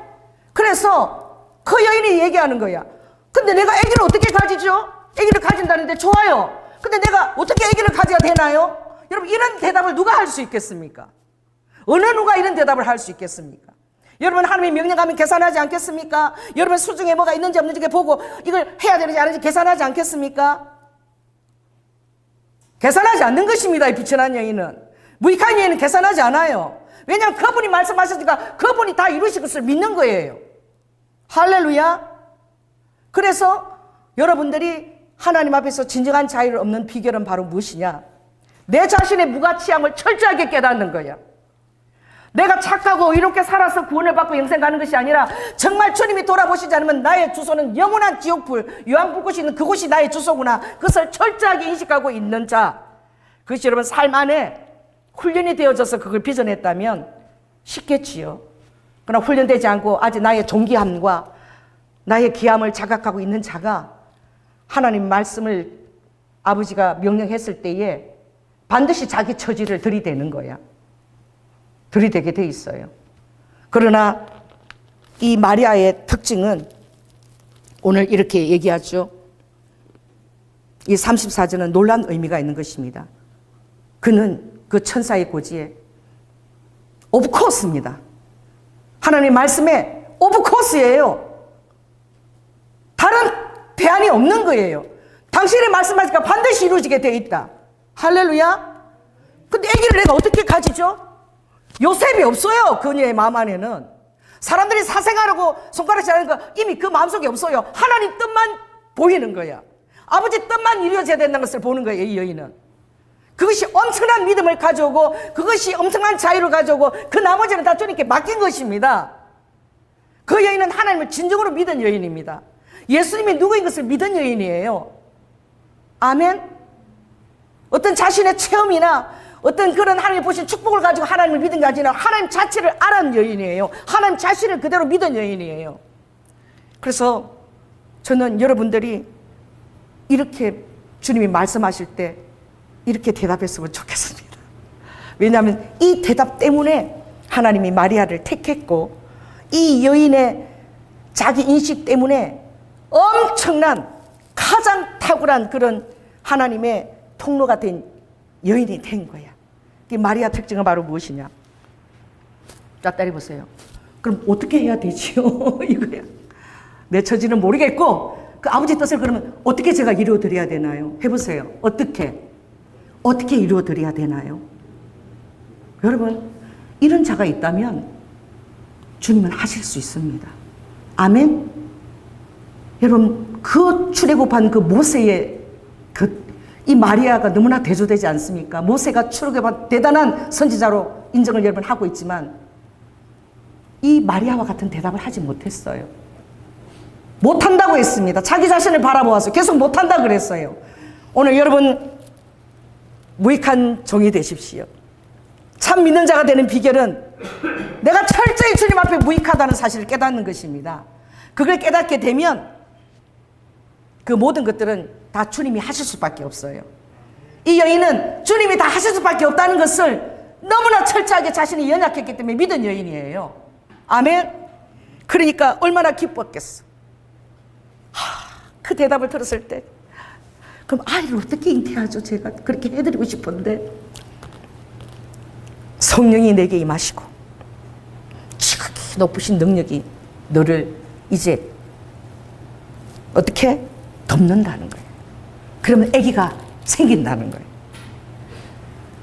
그래서 그 여인이 얘기하는 거야. 근데 내가 아기를 어떻게 가지죠? 아기를 가진다는데 좋아요. 근데 내가 어떻게 아기를 가져야 되나요? 여러분, 이런 대답을 누가 할 수 있겠습니까? 어느 누가 이런 대답을 할 수 있겠습니까? 여러분, 하나님의 명령하면 계산하지 않겠습니까? 여러분, 수중에 뭐가 있는지 없는지 보고 이걸 해야 되는지 안 하는지 계산하지 않겠습니까? 계산하지 않는 것입니다. 이 비천한 여인은. 무익한 여인은 계산하지 않아요. 왜냐하면 그분이 말씀하셨으니까 그분이 다 이루실 것을 믿는 거예요. 할렐루야. 그래서 여러분들이 하나님 앞에서 진정한 자유를 얻는 비결은 바로 무엇이냐? 내 자신의 무가치함을 철저하게 깨닫는 거야. 내가 착하고 이렇게 살아서 구원을 받고 영생 가는 것이 아니라, 정말 주님이 돌아보시지 않으면 나의 주소는 영원한 지옥불, 유황불꽃이 있는 그곳이 나의 주소구나. 그것을 철저하게 인식하고 있는 자, 그것이 여러분 삶 안에 훈련이 되어져서 그걸 빚어냈다면 쉽겠지요. 그러나 훈련되지 않고 아직 나의 존귀함과 나의 귀함을 자각하고 있는 자가 하나님 말씀을 아버지가 명령했을 때에 반드시 자기 처지를 들이대는 거야. 들이대게 돼 있어요. 그러나 이 마리아의 특징은 오늘 이렇게 얘기하죠. 이 34절은 놀라운 의미가 있는 것입니다. 그는 그 천사의 고지에 오브 코스입니다. 하나님의 말씀에 오브 코스예요. 다른 대안이 없는 거예요. 당신의 말씀하니까 반드시 이루어지게 돼 있다. 할렐루야. 근데 아기를 내가 어떻게 가지죠? 요셉이 없어요. 그녀의 마음 안에는. 사람들이 사생하라고 손가락질 하는 거 이미 그 마음속에 없어요. 하나님 뜻만 보이는 거야. 아버지 뜻만 이루어져야 된다는 것을 보는 거예요. 이 여인은. 그것이 엄청난 믿음을 가져오고, 그것이 엄청난 자유를 가져오고, 그 나머지는 다 주님께 맡긴 것입니다. 그 여인은 하나님을 진정으로 믿은 여인입니다. 예수님이 누구인 것을 믿은 여인이에요. 아멘. 어떤 자신의 체험이나 어떤 그런 하나님 보신 축복을 가지고 하나님을 믿은 게 아니라 하나님 자체를 알은 여인이에요. 하나님 자신을 그대로 믿은 여인이에요. 그래서 저는 여러분들이 이렇게 주님이 말씀하실 때 이렇게 대답했으면 좋겠습니다. 왜냐하면 이 대답 때문에 하나님이 마리아를 택했고, 이 여인의 자기 인식 때문에 엄청난 가장 탁월한 그런 하나님의 통로가 된 여인이 된 거야. 이 마리아 특징은 바로 무엇이냐? 자, 따라 보세요. 그럼 어떻게 해야 되지요? 이거야. 내 처지는 모르겠고 그 아버지 뜻을 그러면 어떻게 제가 이루어드려야 되나요? 해보세요. 어떻게 이루어드려야 되나요? 여러분, 이런 자가 있다면 주님은 하실 수 있습니다. 아멘? 여러분, 그 출애굽한 그 모세의 이 마리아가 너무나 대조되지 않습니까? 모세가 출애굽한 대단한 선지자로 인정을 여러분 하고 있지만 이 마리아와 같은 대답을 하지 못했어요. 못한다고 했습니다. 자기 자신을 바라보아서 계속 못한다 그랬어요. 오늘 여러분 무익한 종이 되십시오. 참 믿는 자가 되는 비결은 내가 철저히 주님 앞에 무익하다는 사실을 깨닫는 것입니다. 그걸 깨닫게 되면 그 모든 것들은 다 주님이 하실 수밖에 없어요. 이 여인은 주님이 다 하실 수밖에 없다는 것을 너무나 철저하게 자신이 연약했기 때문에 믿은 여인이에요. 아멘. 그러니까 얼마나 기뻤겠어. 그 대답을 들었을 때 그럼 아이를 어떻게 잉태하죠? 제가 그렇게 해드리고 싶은데 성령이 내게 임하시고 지극히 높으신 능력이 너를 이제 어떻게 덮는다는 거예요. 그러면 아기가 생긴다는 거예요.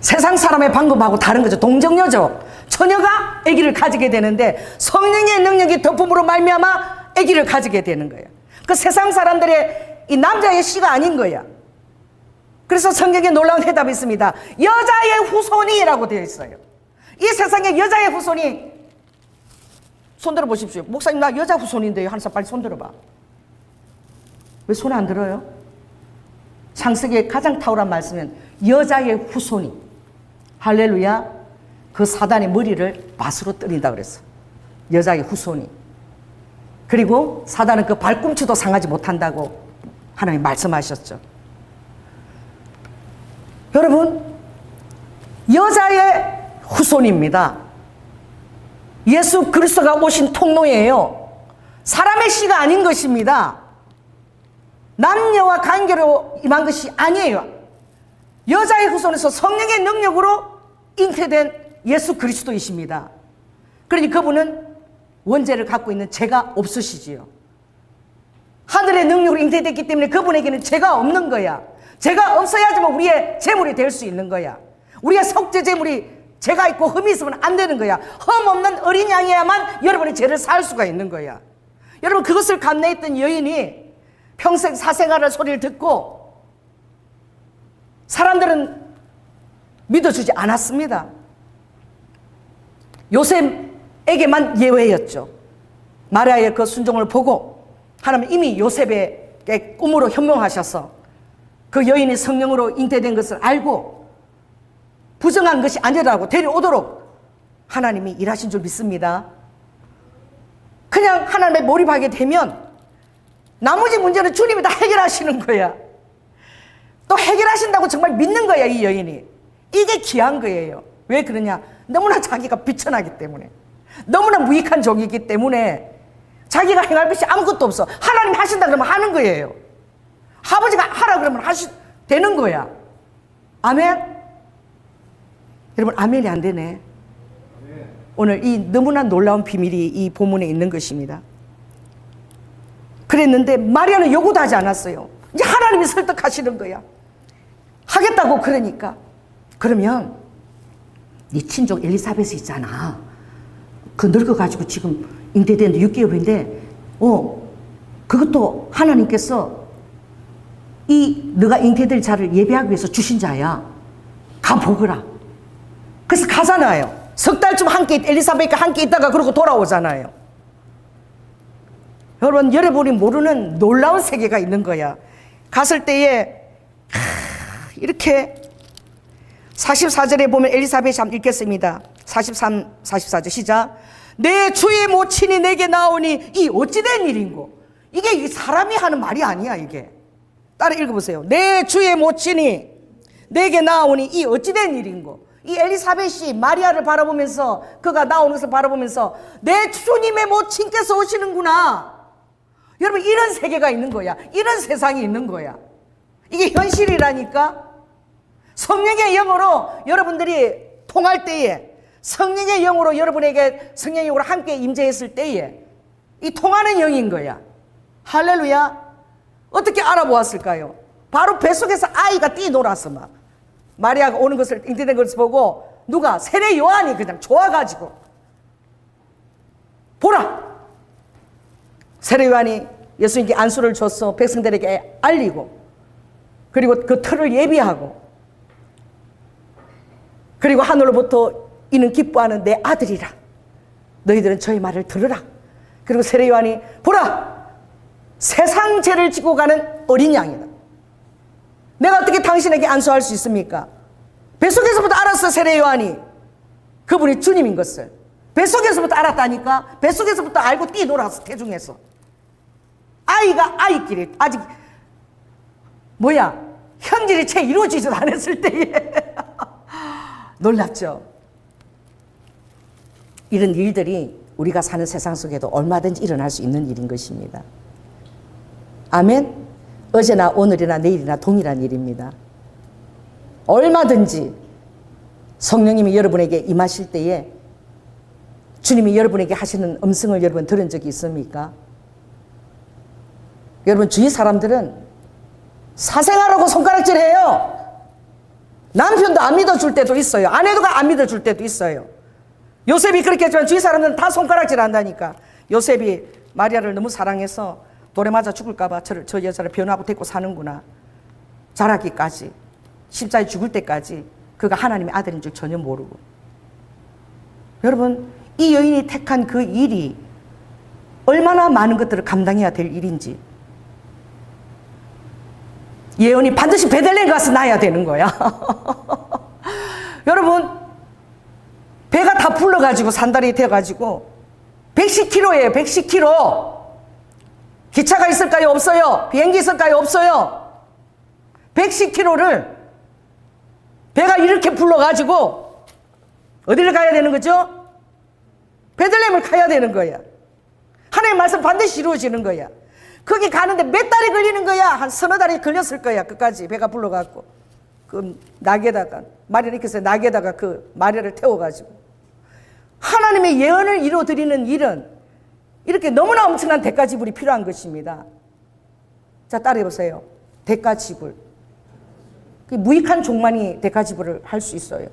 세상 사람의 방법하고 다른 거죠. 동정녀죠. 처녀가 아기를 가지게 되는데 성령의 능력이 덮음으로 말미암아 아기를 가지게 되는 거예요. 그 세상 사람들의 이 남자의 씨가 아닌 거야. 그래서 성경에 놀라운 해답이 있습니다. 여자의 후손이라고 되어 있어요. 이 세상에 여자의 후손이, 손들어 보십시오. 목사님 나 여자 후손인데요. 한 사람 빨리 손들어봐. 왜 손 안 들어요? 창세기의 가장 탁월한 말씀은 여자의 후손이, 할렐루야, 그 사단의 머리를 밭으로 때린다 그랬어. 여자의 후손이. 그리고 사단은 그 발꿈치도 상하지 못한다고 하나님 말씀하셨죠. 여러분, 여자의 후손입니다. 예수 그리스도가 오신 통로예요. 사람의 씨가 아닌 것입니다. 남녀와 관계로 임한 것이 아니에요. 여자의 후손에서 성령의 능력으로 잉태된 예수 그리스도이십니다. 그러니 그분은 원죄를 갖고 있는 죄가 없으시지요. 하늘의 능력으로 잉태됐기 때문에 그분에게는 죄가 없는 거야. 죄가 없어야지만 우리의 재물이 될 수 있는 거야. 우리의 속죄 재물이 죄가 있고 흠이 있으면 안 되는 거야. 흠 없는 어린 양이야만 여러분의 죄를 살 수가 있는 거야. 여러분, 그것을 감내했던 여인이 평생 사생활의 소리를 듣고 사람들은 믿어주지 않았습니다. 요셉에게만 예외였죠. 마리아의 그 순종을 보고 하나님 이미 요셉의 꿈으로 현명하셔서 그 여인이 성령으로 잉태된 것을 알고 부정한 것이 아니라고 데려오도록 하나님이 일하신 줄 믿습니다. 그냥 하나님에 몰입하게 되면 나머지 문제는 주님이 다 해결하시는 거야. 또 해결하신다고 정말 믿는 거야, 이 여인이. 이게 귀한 거예요. 왜 그러냐? 너무나 자기가 비천하기 때문에, 너무나 무익한 종이기 때문에 자기가 행할 것이 아무것도 없어. 하나님 하신다 그러면 하는 거예요. 아버지가 하라 그러면 되는 거야. 아멘? 여러분, 아멘이 안 되네. 오늘 이 너무나 놀라운 비밀이 이 본문에 있는 것입니다. 그랬는데 마리아는 요구도 하지 않았어요. 이제 하나님이 설득하시는 거야. 하겠다고. 그러니까 그러면 네 친족 엘리사벳이 있잖아. 그 늙어가지고 지금 잉태되는데 6개월인데 그것도 하나님께서 이 너가 잉태될 자를 예배하기 위해서 주신 자야. 가보거라. 그래서 가잖아요. 석 달쯤 함께 엘리사벳과 함께 있다가 그러고 돌아오잖아요. 여러분이 모르는 놀라운 세계가 있는 거야. 갔을 때에 이렇게 44절에 보면 엘리사벳이 한번 읽겠습니다. 43, 44절 시작. 내 주의 모친이 내게 나오니 이 어찌된 일인고. 이게 사람이 하는 말이 아니야 이게. 따라 읽어보세요. 내 주의 모친이 내게 나오니 이 어찌된 일인고. 이 엘리사벳이 마리아를 바라보면서, 그가 나오는 것을 바라보면서 내 주님의 모친께서 오시는구나. 여러분, 이런 세계가 있는 거야. 이런 세상이 있는 거야. 이게 현실이라니까. 성령의 영으로 여러분들이 통할 때에, 성령의 영으로 여러분에게 성령의 영으로 함께 임재했을 때에 이 통하는 영인 거야. 할렐루야. 어떻게 알아보았을까요? 바로 뱃속에서 아이가 뛰놀았어. 막 마리아가 오는 것을, 인터넷 것을 보고 누가? 세례 요한이 그냥 좋아가지고, 보라, 세례 요한이 예수님께 안수를 줘서 백성들에게 알리고, 그리고 그 틀을 예비하고, 그리고 하늘로부터 이는 기뻐하는 내 아들이라. 너희들은 저의 말을 들으라. 그리고 세례 요한이 보라, 세상 죄를 지고 가는 어린 양이다. 내가 어떻게 당신에게 안수할 수 있습니까? 뱃속에서부터 알았어. 세례 요한이 그분이 주님인 것을 뱃속에서부터 알았다니까. 뱃속에서부터 알고 뛰놀았어. 태중에서 아이가 아이끼리 아직 현질이 채 이루어지지도 않았을 때에 놀랍죠. 이런 일들이 우리가 사는 세상 속에도 얼마든지 일어날 수 있는 일인 것입니다. 아멘. 어제나 오늘이나 내일이나 동일한 일입니다. 얼마든지 성령님이 여러분에게 임하실 때에 주님이 여러분에게 하시는 음성을 여러분 들은 적이 있습니까? 여러분, 주위 사람들은 사생활하고 손가락질해요. 남편도 안 믿어줄 때도 있어요. 아내도가 안 믿어줄 때도 있어요. 요셉이 그렇게 했지만 주위 사람들은 다 손가락질 한다니까. 요셉이 마리아를 너무 사랑해서 돌에 맞아 죽을까봐 저 여자를 변호하고 데리고 사는구나. 자라기까지, 십자가에 죽을 때까지 그가 하나님의 아들인 줄 전혀 모르고. 여러분, 이 여인이 택한 그 일이 얼마나 많은 것들을 감당해야 될 일인지. 예언이 반드시 베들레헴 가서 나야 되는 거야. 여러분, 배가 다 불러가지고 산다리 되어가지고 110km예요. 110km. 기차가 있을까요? 없어요. 비행기 있을까요? 없어요. 110km를 배가 이렇게 불러가지고 어디를 가야 되는 거죠? 베들레헴을 가야 되는 거야. 하나님의 말씀 반드시 이루어지는 거야. 거기 가는데 몇 달이 걸리는 거야. 한 서너 달이 걸렸을 거야. 끝까지 배가 불러갖고 그 낙에다가, 마리아를 이렇게 해서 낙에다가 그 마리아를 태워가지고. 하나님의 예언을 이루어드리는 일은 이렇게 너무나 엄청난 대가 지불이 필요한 것입니다. 자, 따라해보세요. 대가 지불. 무익한 종만이 대가 지불을 할 수 있어요.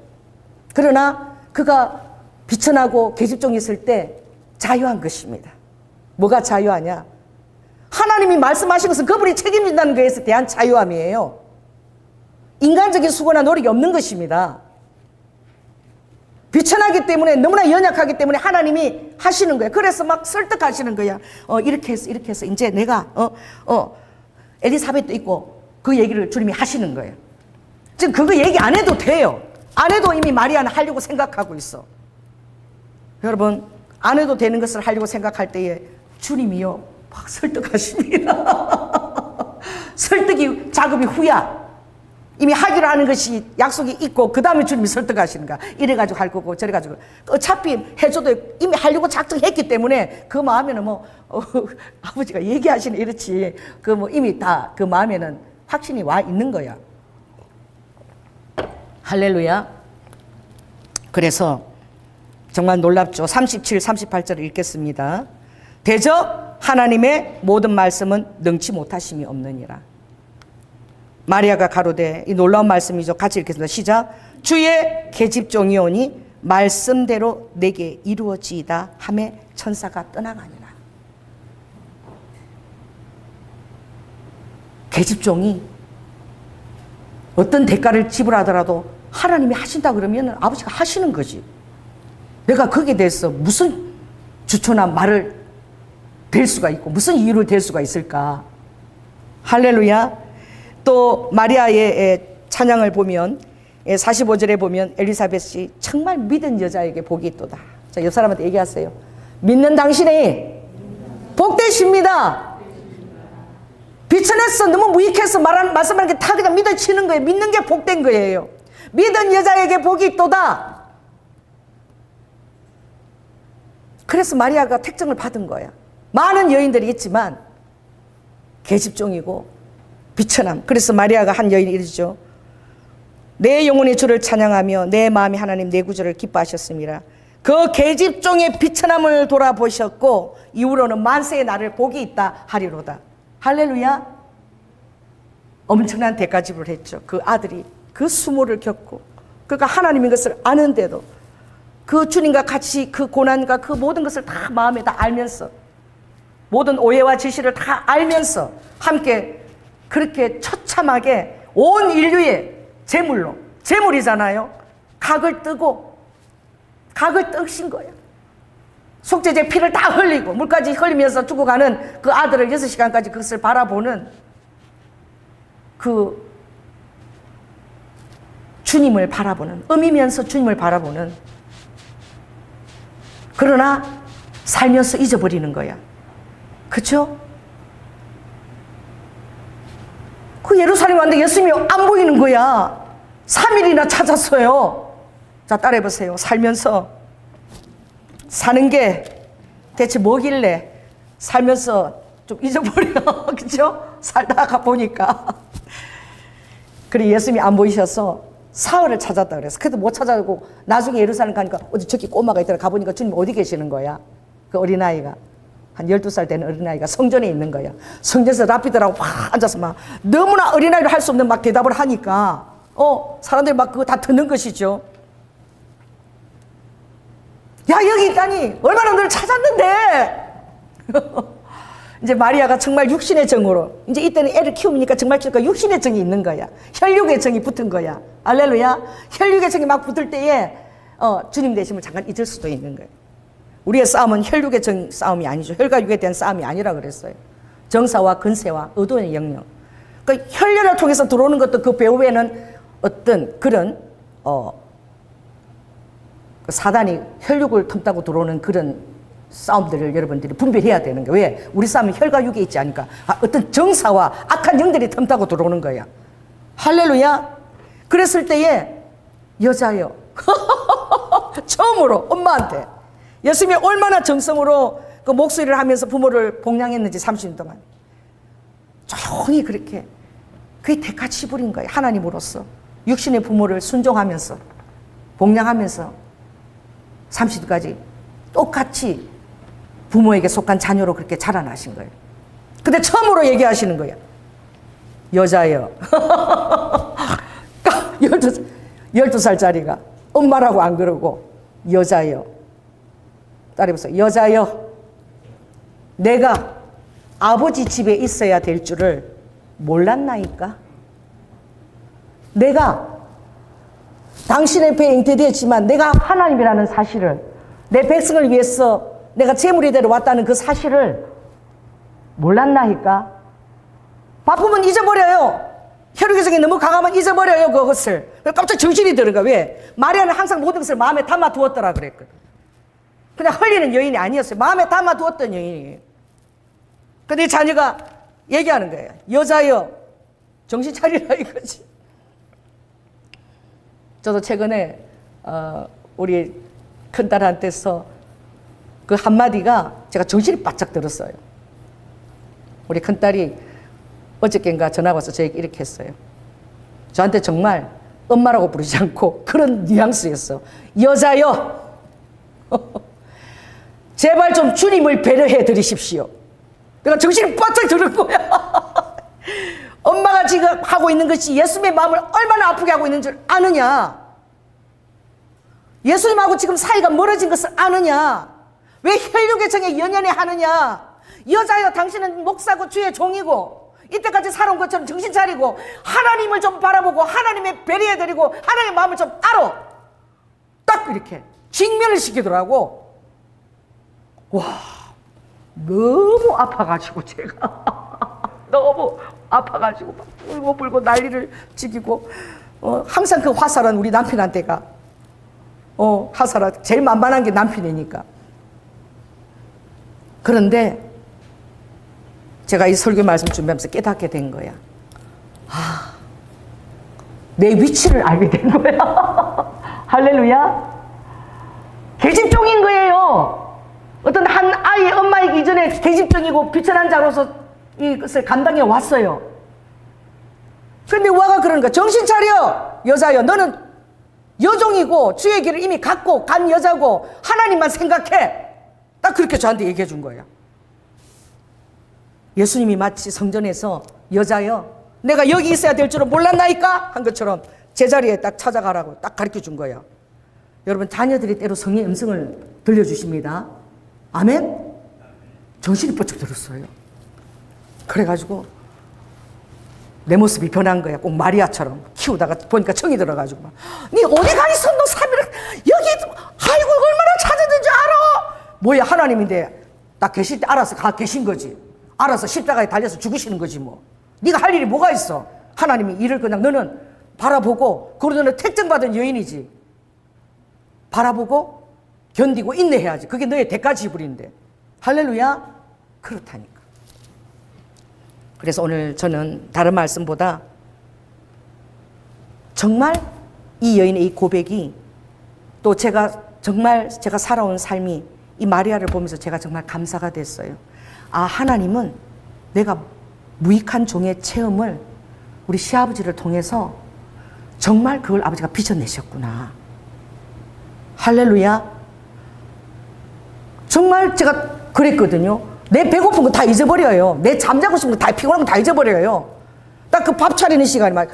그러나 그가 비천하고 계집종이 있을 때 자유한 것입니다. 뭐가 자유하냐? 하나님이 말씀하신 것은 그분이 책임진다는 것에 대한 자유함이에요. 인간적인 수고나 노력이 없는 것입니다. 비천하기 때문에, 너무나 연약하기 때문에 하나님이 하시는 거예요. 그래서 막 설득하시는 거야. 이렇게 해서 이제 내가 엘리사벳도 있고 그 얘기를 주님이 하시는 거예요. 지금 그거 얘기 안 해도 돼요. 안 해도 이미 마리아는 하려고 생각하고 있어. 여러분, 안 해도 되는 것을 하려고 생각할 때에 주님이요 막 설득하십니다. 설득이 작업이 후야. 이미 하기로 하는 것이 약속이 있고 그 다음에 주님이 설득하시는 거야. 이래가지고 할 거고 저래가지고 어차피 해줘도 이미 하려고 작정했기 때문에 그 마음에는 아버지가 얘기하시네 이렇지. 이미 다 그 마음에는 확신이 와 있는 거야. 할렐루야. 그래서 정말 놀랍죠. 37, 38절을 읽겠습니다. 대저 하나님의 모든 말씀은 능치 못하심이 없느니라. 마리아가 가로되, 이 놀라운 말씀이죠. 같이 읽겠습니다. 시작. 주의 계집종이오니 말씀대로 내게 이루어지이다 하매 천사가 떠나가니라. 계집종이 어떤 대가를 지불하더라도 하나님이 하신다 그러면 아버지가 하시는 거지. 내가 거기에 대해서 무슨 주초나 말을 댈 수가 있고 무슨 이유를 댈 수가 있을까. 할렐루야. 또 마리아의 찬양을 보면 45절에 보면 엘리사벳이 정말 믿은 여자에게 복이 있도다. 자, 옆 사람한테 얘기하세요. 믿는 당신이 복되십니다. 비천해서 너무 무익해서 말씀하는 게 다 그냥 믿어치는 거예요. 믿는 게 복된 거예요. 믿은 여자에게 복이 있도다. 그래서 마리아가 택정을 받은 거야. 많은 여인들이 있지만 계집종이고 비천함. 그래서 마리아가 한 여인이 이러죠. 내 영혼이 주를 찬양하며 내 마음이 하나님 내 구주를 기뻐하셨습니다. 그 계집종의 비천함을 돌아보셨고 이후로는 만세의 날을 복이 있다 하리로다. 할렐루야. 엄청난 대가 지불을 했죠. 그 아들이 그 수모를 겪고 그러니까 하나님인 것을 아는데도 그 주님과 같이 그 고난과 그 모든 것을 다 마음에 다 알면서 모든 오해와 지시를 다 알면서 함께 그렇게 처참하게 온 인류의 제물로, 제물이잖아요. 각을 뜨신 거예요. 속죄제 피를 다 흘리고 물까지 흘리면서 죽어가는 그 아들을 6시간까지 그것을 바라보는 그 주님을 바라보는, 음이면서 주님을 바라보는, 그러나 살면서 잊어버리는 거야. 그쵸? 그 예루살렘 왔는데 예수님이 안 보이는 거야. 3일이나 찾았어요. 자, 따라해보세요. 살면서 사는 게 대체 뭐길래 살면서 좀 잊어버려. 그쵸? 살다가 보니까. 그래, 예수님이 안 보이셔서 사흘을 찾았다 그래서. 그래도 못 찾아고 나중에 예루살렘 가니까 어디 저기 꼬마가 있더라. 가보니까 주님 어디 계시는 거야? 그 어린아이가. 한 12살 되는 어린아이가 성전에 있는 거야. 성전에서 랍비들하고 막 앉아서 막 너무나 어린아이로 할 수 없는 막 대답을 하니까 사람들이 막 그거 다 듣는 것이죠. 야, 여기 있다니 얼마나 너를 찾았는데. 이제 마리아가 정말 육신의 정으로, 이제 이때는 애를 키우니까 정말 육신의 정이 있는 거야. 혈육의 정이 붙은 거야. 할렐루야. 혈육의 정이 막 붙을 때에 주님 되심을 잠깐 잊을 수도 있는 거예요. 우리의 싸움은 혈육의 정 싸움이 아니죠. 혈과 육에 대한 싸움이 아니라 그랬어요. 정사와 근세와 의도의 영역. 그러니까 혈련을 통해서 들어오는 것도 그 배후에는 어떤 그런 사단이 혈육을 틈타고 들어오는 그런 싸움들을 여러분들이 분별해야 되는 거예요. 왜? 우리 싸움은 혈과 육에 있지 않으니까 어떤 정사와 악한 영들이 틈타고 들어오는 거야. 할렐루야. 그랬을 때에 여자요. 처음으로 엄마한테 예수님이 얼마나 정성으로 그 목소리를 하면서 부모를 봉양했는지 30년 동안 조용히 그렇게 그게 대가 지불인 거예요. 하나님으로서 육신의 부모를 순종하면서 봉양하면서 30년까지 똑같이 부모에게 속한 자녀로 그렇게 자라나신 거예요. 근데 처음으로 얘기하시는 거예요. 여자여. 12살짜리가 엄마라고 안 그러고 여자여. 따라해보세요. 여자여. 내가 아버지 집에 있어야 될 줄을 몰랐나이까? 내가 당신의 배에 잉태되었지만 내가 하나님이라는 사실을, 내 백성을 위해서 내가 재물이 되러 왔다는 그 사실을 몰랐나이까? 바쁘면 잊어버려요. 혈육의 정이 너무 강하면 잊어버려요, 그것을. 깜짝 정신이 드는 거야. 왜? 마리아는 항상 모든 것을 마음에 담아두었더라 그랬거든. 그냥 흘리는 여인이 아니었어요. 마음에 담아두었던 여인이에요. 근데 자녀가 얘기하는 거예요. 여자여, 정신 차리라 이거지. 저도 최근에 우리 큰딸한테서 그 한마디가 제가 정신이 바짝 들었어요. 우리 큰딸이 어저께인가 전화가 와서 저에게 이렇게 했어요. 저한테 정말 엄마라고 부르지 않고 그런 뉘앙스였어. 여자여, 제발 좀 주님을 배려해 드리십시오. 내가 정신이 바짝 들은 거야. 엄마가 지금 하고 있는 것이 예수님의 마음을 얼마나 아프게 하고 있는 줄 아느냐? 예수님하고 지금 사이가 멀어진 것을 아느냐? 왜 혈육의 정에 연연해 하느냐? 여자여, 당신은 목사고 주의 종이고 이때까지 살아온 것처럼 정신 차리고 하나님을 좀 바라보고 하나님의 배려해드리고 하나님의 마음을 좀 알아. 딱 이렇게 직면을 시키더라고. 와, 너무 아파가지고 제가 너무 아파가지고 막 울고 불고 난리를 지기고 항상 그 화살은 우리 남편한테가 화살은 제일 만만한 게 남편이니까. 그런데 제가 이 설교 말씀 준비하면서 깨닫게 된 거야. 내 위치를 알게 된 거야. 할렐루야. 계집종인 거예요. 어떤 한 아이의 엄마이기 이전에 계집종이고 비천한 자로서 이것을 감당해 왔어요. 근데 와가 그러는 거야. 정신 차려, 여자여. 너는 여종이고 주의 길을 이미 갖고 간 여자고 하나님만 생각해. 딱 그렇게 저한테 얘기해 준 거예요. 예수님이 마치 성전에서 여자여, 내가 여기 있어야 될 줄은 몰랐나이까? 한 것처럼 제자리에 딱 찾아가라고 딱 가르쳐 준 거예요. 여러분, 자녀들이 때로 성령의 음성을 들려주십니다. 아멘? 정신이 번쩍 들었어요. 그래가지고 내 모습이 변한 거야. 꼭 마리아처럼 키우다가 보니까 정이 들어가지고 막, 니 어디 가 있어? 너 3일 여기 아이고 얼마나 찾았는지 알아? 뭐야, 하나님인데 나 계실 때 알아서 가 계신 거지. 알아서 십자가에 달려서 죽으시는 거지 뭐. 네가 할 일이 뭐가 있어? 하나님이 일을 그냥 너는 바라보고, 그러고 너는 택정받은 여인이지. 바라보고 견디고 인내해야지. 그게 너의 대가 지불인데. 할렐루야. 그렇다니까. 그래서 오늘 저는 다른 말씀보다 정말 이 여인의 이 고백이, 또 정말 제가 살아온 삶이 이 마리아를 보면서 제가 정말 감사가 됐어요. 하나님은 내가 무익한 종의 체험을 우리 시아버지를 통해서 정말 그걸 아버지가 비춰내셨구나. 할렐루야. 정말 제가 그랬거든요. 내 배고픈 거 다 잊어버려요. 내 잠자고 싶은 거 다, 피곤한 거 다 잊어버려요. 딱 그 밥 차리는 시간이 막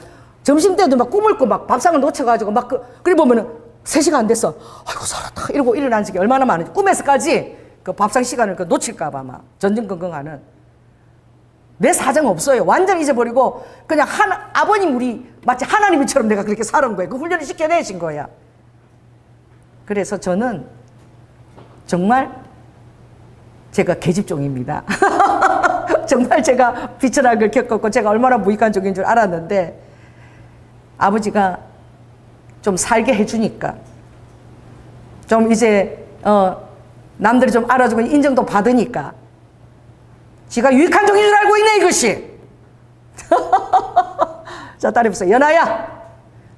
점심 때도 막 꿈을 꿔 막 밥상을 놓쳐가지고 막 그래 보면은 3시간 안 됐어. 아이고 살았다 이러고 일어나는 적이 얼마나 많은지. 꿈에서까지 그 밥상 시간을 놓칠까봐 막 전전긍긍하는. 내 사정 없어요. 완전히 잊어버리고 그냥 아버님 우리 마치 하나님처럼 내가 그렇게 살은 거예요. 그 훈련을 시켜내신 거야. 그래서 저는 정말 제가 계집종입니다. 정말 제가 비천한 걸 겪었고 제가 얼마나 무익한 종인 줄 알았는데, 아버지가 좀 살게 해주니까 좀 이제 남들이 좀 알아주고 인정도 받으니까 지가 유익한 종인 줄 알고 있네 이것이. 자, 따라해보세요. 연아야,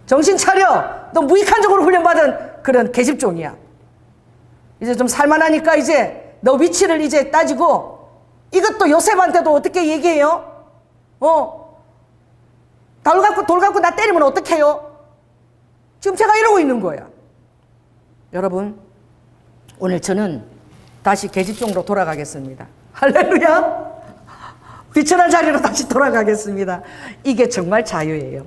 정신 차려. 너 무익한 종으로 훈련받은 그런 계집종이야. 이제 좀 살만하니까 이제 너 위치를 이제 따지고. 이것도 요셉한테도 어떻게 얘기해요? 돌 갖고 나 때리면 어떡해요? 지금 제가 이러고 있는 거야. 여러분, 오늘 저는 다시 계집종으로 돌아가겠습니다. 할렐루야. 비천한 자리로 다시 돌아가겠습니다. 이게 정말 자유예요.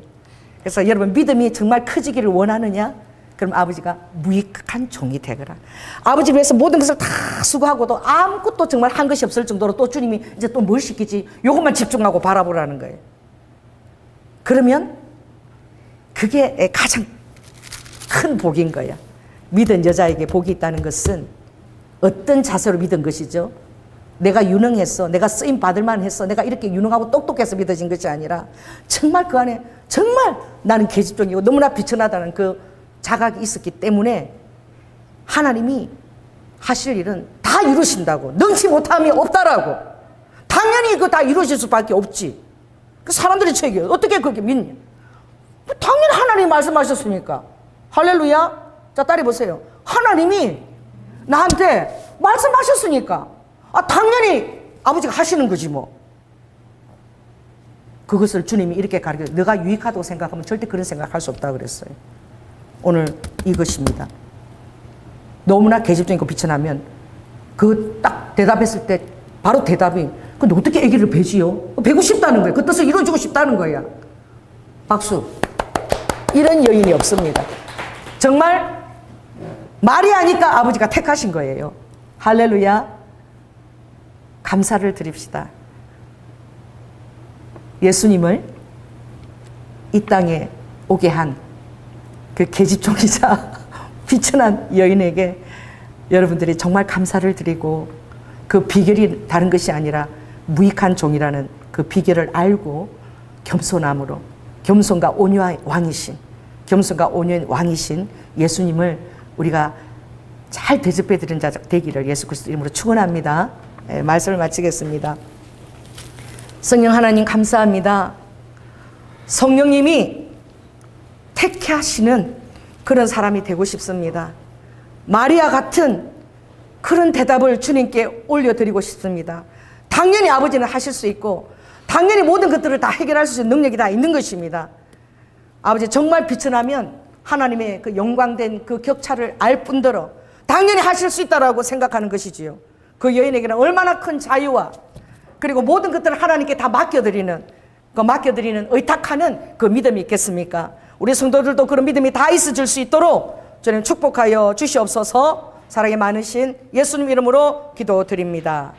그래서 여러분, 믿음이 정말 커지기를 원하느냐? 그럼 아버지가 무익한 종이 되거라. 아버지 위해서 모든 것을 다 수고하고도 아무것도 정말 한 것이 없을 정도로 또 주님이 이제 또 뭘 시키지? 요것만 집중하고 바라보라는 거예요. 그러면 그게 가장 큰 복인 거야. 믿은 여자에게 복이 있다는 것은 어떤 자세로 믿은 것이죠? 내가 유능했어, 내가 쓰임 받을만 했어, 내가 이렇게 유능하고 똑똑해서 믿어진 것이 아니라 정말 그 안에 정말 나는 계집종이고 너무나 비천하다는 그 자각이 있었기 때문에 하나님이 하실 일은 다 이루신다고, 능치 못함이 없다라고. 당연히 그거 다 이루실 수밖에 없지. 그 사람들이 책이 어떻게 그렇게 믿냐? 당연히 하나님이 말씀하셨으니까. 할렐루야. 자, 따라해 보세요. 하나님이 나한테 말씀하셨으니까 당연히 아버지가 하시는 거지 뭐. 그것을 주님이 이렇게 가르쳐, 너가 유익하다고 생각하면 절대 그런 생각할 수 없다고 그랬어요. 오늘 이것입니다. 너무나 계집종이고 비천하면 그 딱 대답했을 때 바로 대답이, 근데 어떻게 아기를 베지요? 베고 싶다는 거예요. 그 뜻을 이루어주고 싶다는 거야. 박수. 이런 여인이 없습니다. 정말 마리아니까 아버지가 택하신 거예요. 할렐루야. 감사를 드립시다. 예수님을 이 땅에 오게 한 그 계집종이자 비천한 여인에게 여러분들이 정말 감사를 드리고, 그 비결이 다른 것이 아니라 무익한 종이라는 그 비결을 알고 겸손함으로, 겸손과 온유의 왕이신 겸손과 온유의 왕이신 예수님을 우리가 잘 대접해 드리는 자 되기를 예수 그리스도 이름으로 축원합니다. 말씀을 마치겠습니다. 성령 하나님 감사합니다. 성령님이 택하시는 그런 사람이 되고 싶습니다. 마리아 같은 그런 대답을 주님께 올려드리고 싶습니다. 당연히 아버지는 하실 수 있고 당연히 모든 것들을 다 해결할 수 있는 능력이 다 있는 것입니다. 아버지 정말 비천하면 하나님의 그 영광된 그 격차를 알 뿐더러 당연히 하실 수 있다라고 생각하는 것이지요. 그 여인에게는 얼마나 큰 자유와 그리고 모든 것들을 하나님께 다 맡겨드리는 의탁하는 그 믿음이 있겠습니까? 우리 성도들도 그런 믿음이 다 있어질 수 있도록 저는 축복하여 주시옵소서. 사랑이 많으신 예수님 이름으로 기도드립니다.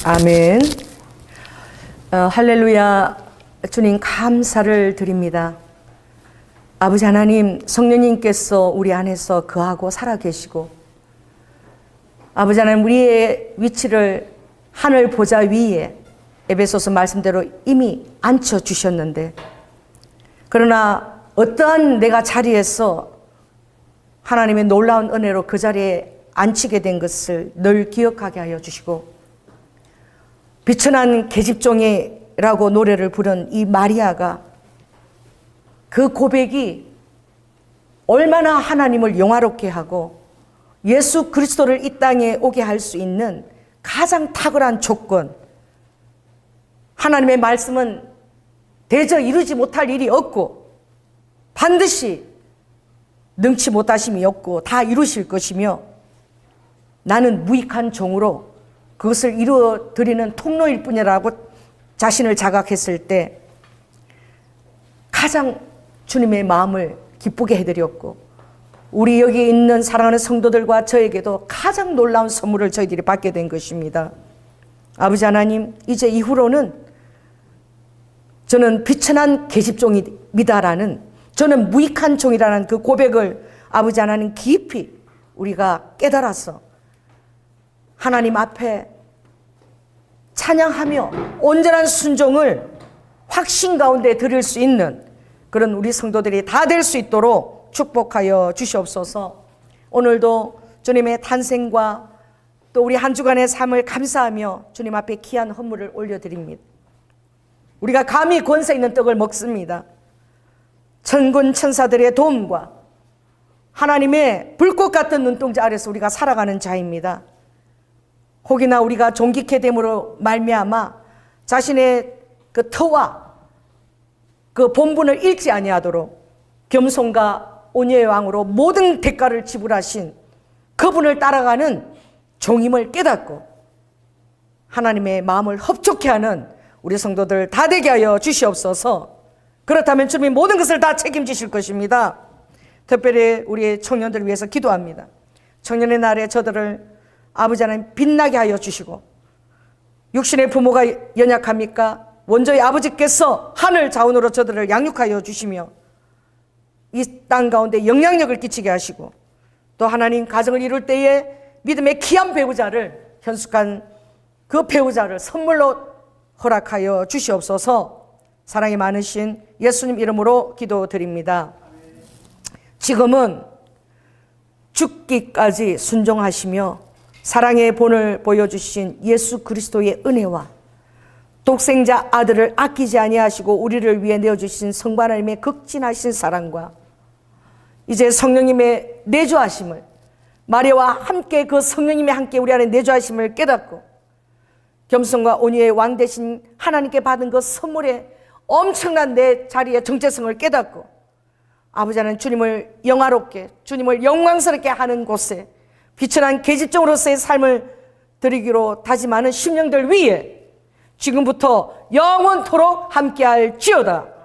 아멘. 할렐루야. 주님 감사를 드립니다. 아버지 하나님, 성령님께서 우리 안에서 거하고 살아계시고, 아버지 하나님, 우리의 위치를 하늘 보좌 위에 에베소서 말씀대로 이미 앉혀주셨는데, 그러나 어떠한 내가 자리에서 하나님의 놀라운 은혜로 그 자리에 앉히게 된 것을 늘 기억하게 하여 주시고, 비천한 계집종이라고 노래를 부른 이 마리아가 그 고백이 얼마나 하나님을 영화롭게 하고 예수 그리스도를 이 땅에 오게 할 수 있는 가장 탁월한 조건, 하나님의 말씀은 대저 이루지 못할 일이 없고 반드시 능치 못하심이 없고 다 이루실 것이며 나는 무익한 종으로 그것을 이루어 드리는 통로일 뿐이라고 자신을 자각했을 때 가장 주님의 마음을 기쁘게 해드렸고, 우리 여기 있는 사랑하는 성도들과 저에게도 가장 놀라운 선물을 저희들이 받게 된 것입니다. 아버지 하나님, 이제 이후로는 저는 비천한 계집종입니다라는, 저는 무익한 종이라는 그 고백을 아버지 하나님 깊이 우리가 깨달아서 하나님 앞에 찬양하며 온전한 순종을 확신 가운데 드릴 수 있는 그런 우리 성도들이 다 될 수 있도록 축복하여 주시옵소서. 오늘도 주님의 탄생과 또 우리 한 주간의 삶을 감사하며 주님 앞에 귀한 헌물을 올려드립니다. 우리가 감히 권세 있는 떡을 먹습니다. 천군 천사들의 도움과 하나님의 불꽃 같은 눈동자 아래서 우리가 살아가는 자입니다. 혹이나 우리가 존귀케 됨으로 말미암아 자신의 그 터와 그 본분을 잃지 아니하도록 겸손과 온유의 왕으로 모든 대가를 지불하신 그분을 따라가는 종임을 깨닫고 하나님의 마음을 흡족해 하는 우리 성도들 다 되게 하여 주시옵소서. 그렇다면 주님 모든 것을 다 책임지실 것입니다. 특별히 우리 청년들을 위해서 기도합니다. 청년의 날에 저들을 아버지 하나님 빛나게 하여 주시고, 육신의 부모가 연약합니까? 원저의 아버지께서 하늘 자원으로 저들을 양육하여 주시며 이 땅 가운데 영향력을 끼치게 하시고, 또 하나님 가정을 이룰 때에 믿음의 귀한 배우자를, 현숙한 그 배우자를 선물로 허락하여 주시옵소서. 사랑이 많으신 예수님 이름으로 기도드립니다. 지금은 죽기까지 순종하시며 사랑의 본을 보여주신 예수 그리스도의 은혜와 독생자 아들을 아끼지 아니하시고 우리를 위해 내어주신 성부 하나님의 극진하신 사랑과 이제 성령님의 내주하심을, 마리아와 함께 그 성령님의 함께 우리 안에 내주하심을 깨닫고 겸손과 온유의 왕 대신 하나님께 받은 그 선물의 엄청난 내 자리의 정체성을 깨닫고 아버지 하나님 주님을 영화롭게, 주님을 영광스럽게 하는 곳에 비천한 계집종으로서의 삶을 드리기로 다짐하는 심령들 위에 지금부터 영원토록 함께할지어다.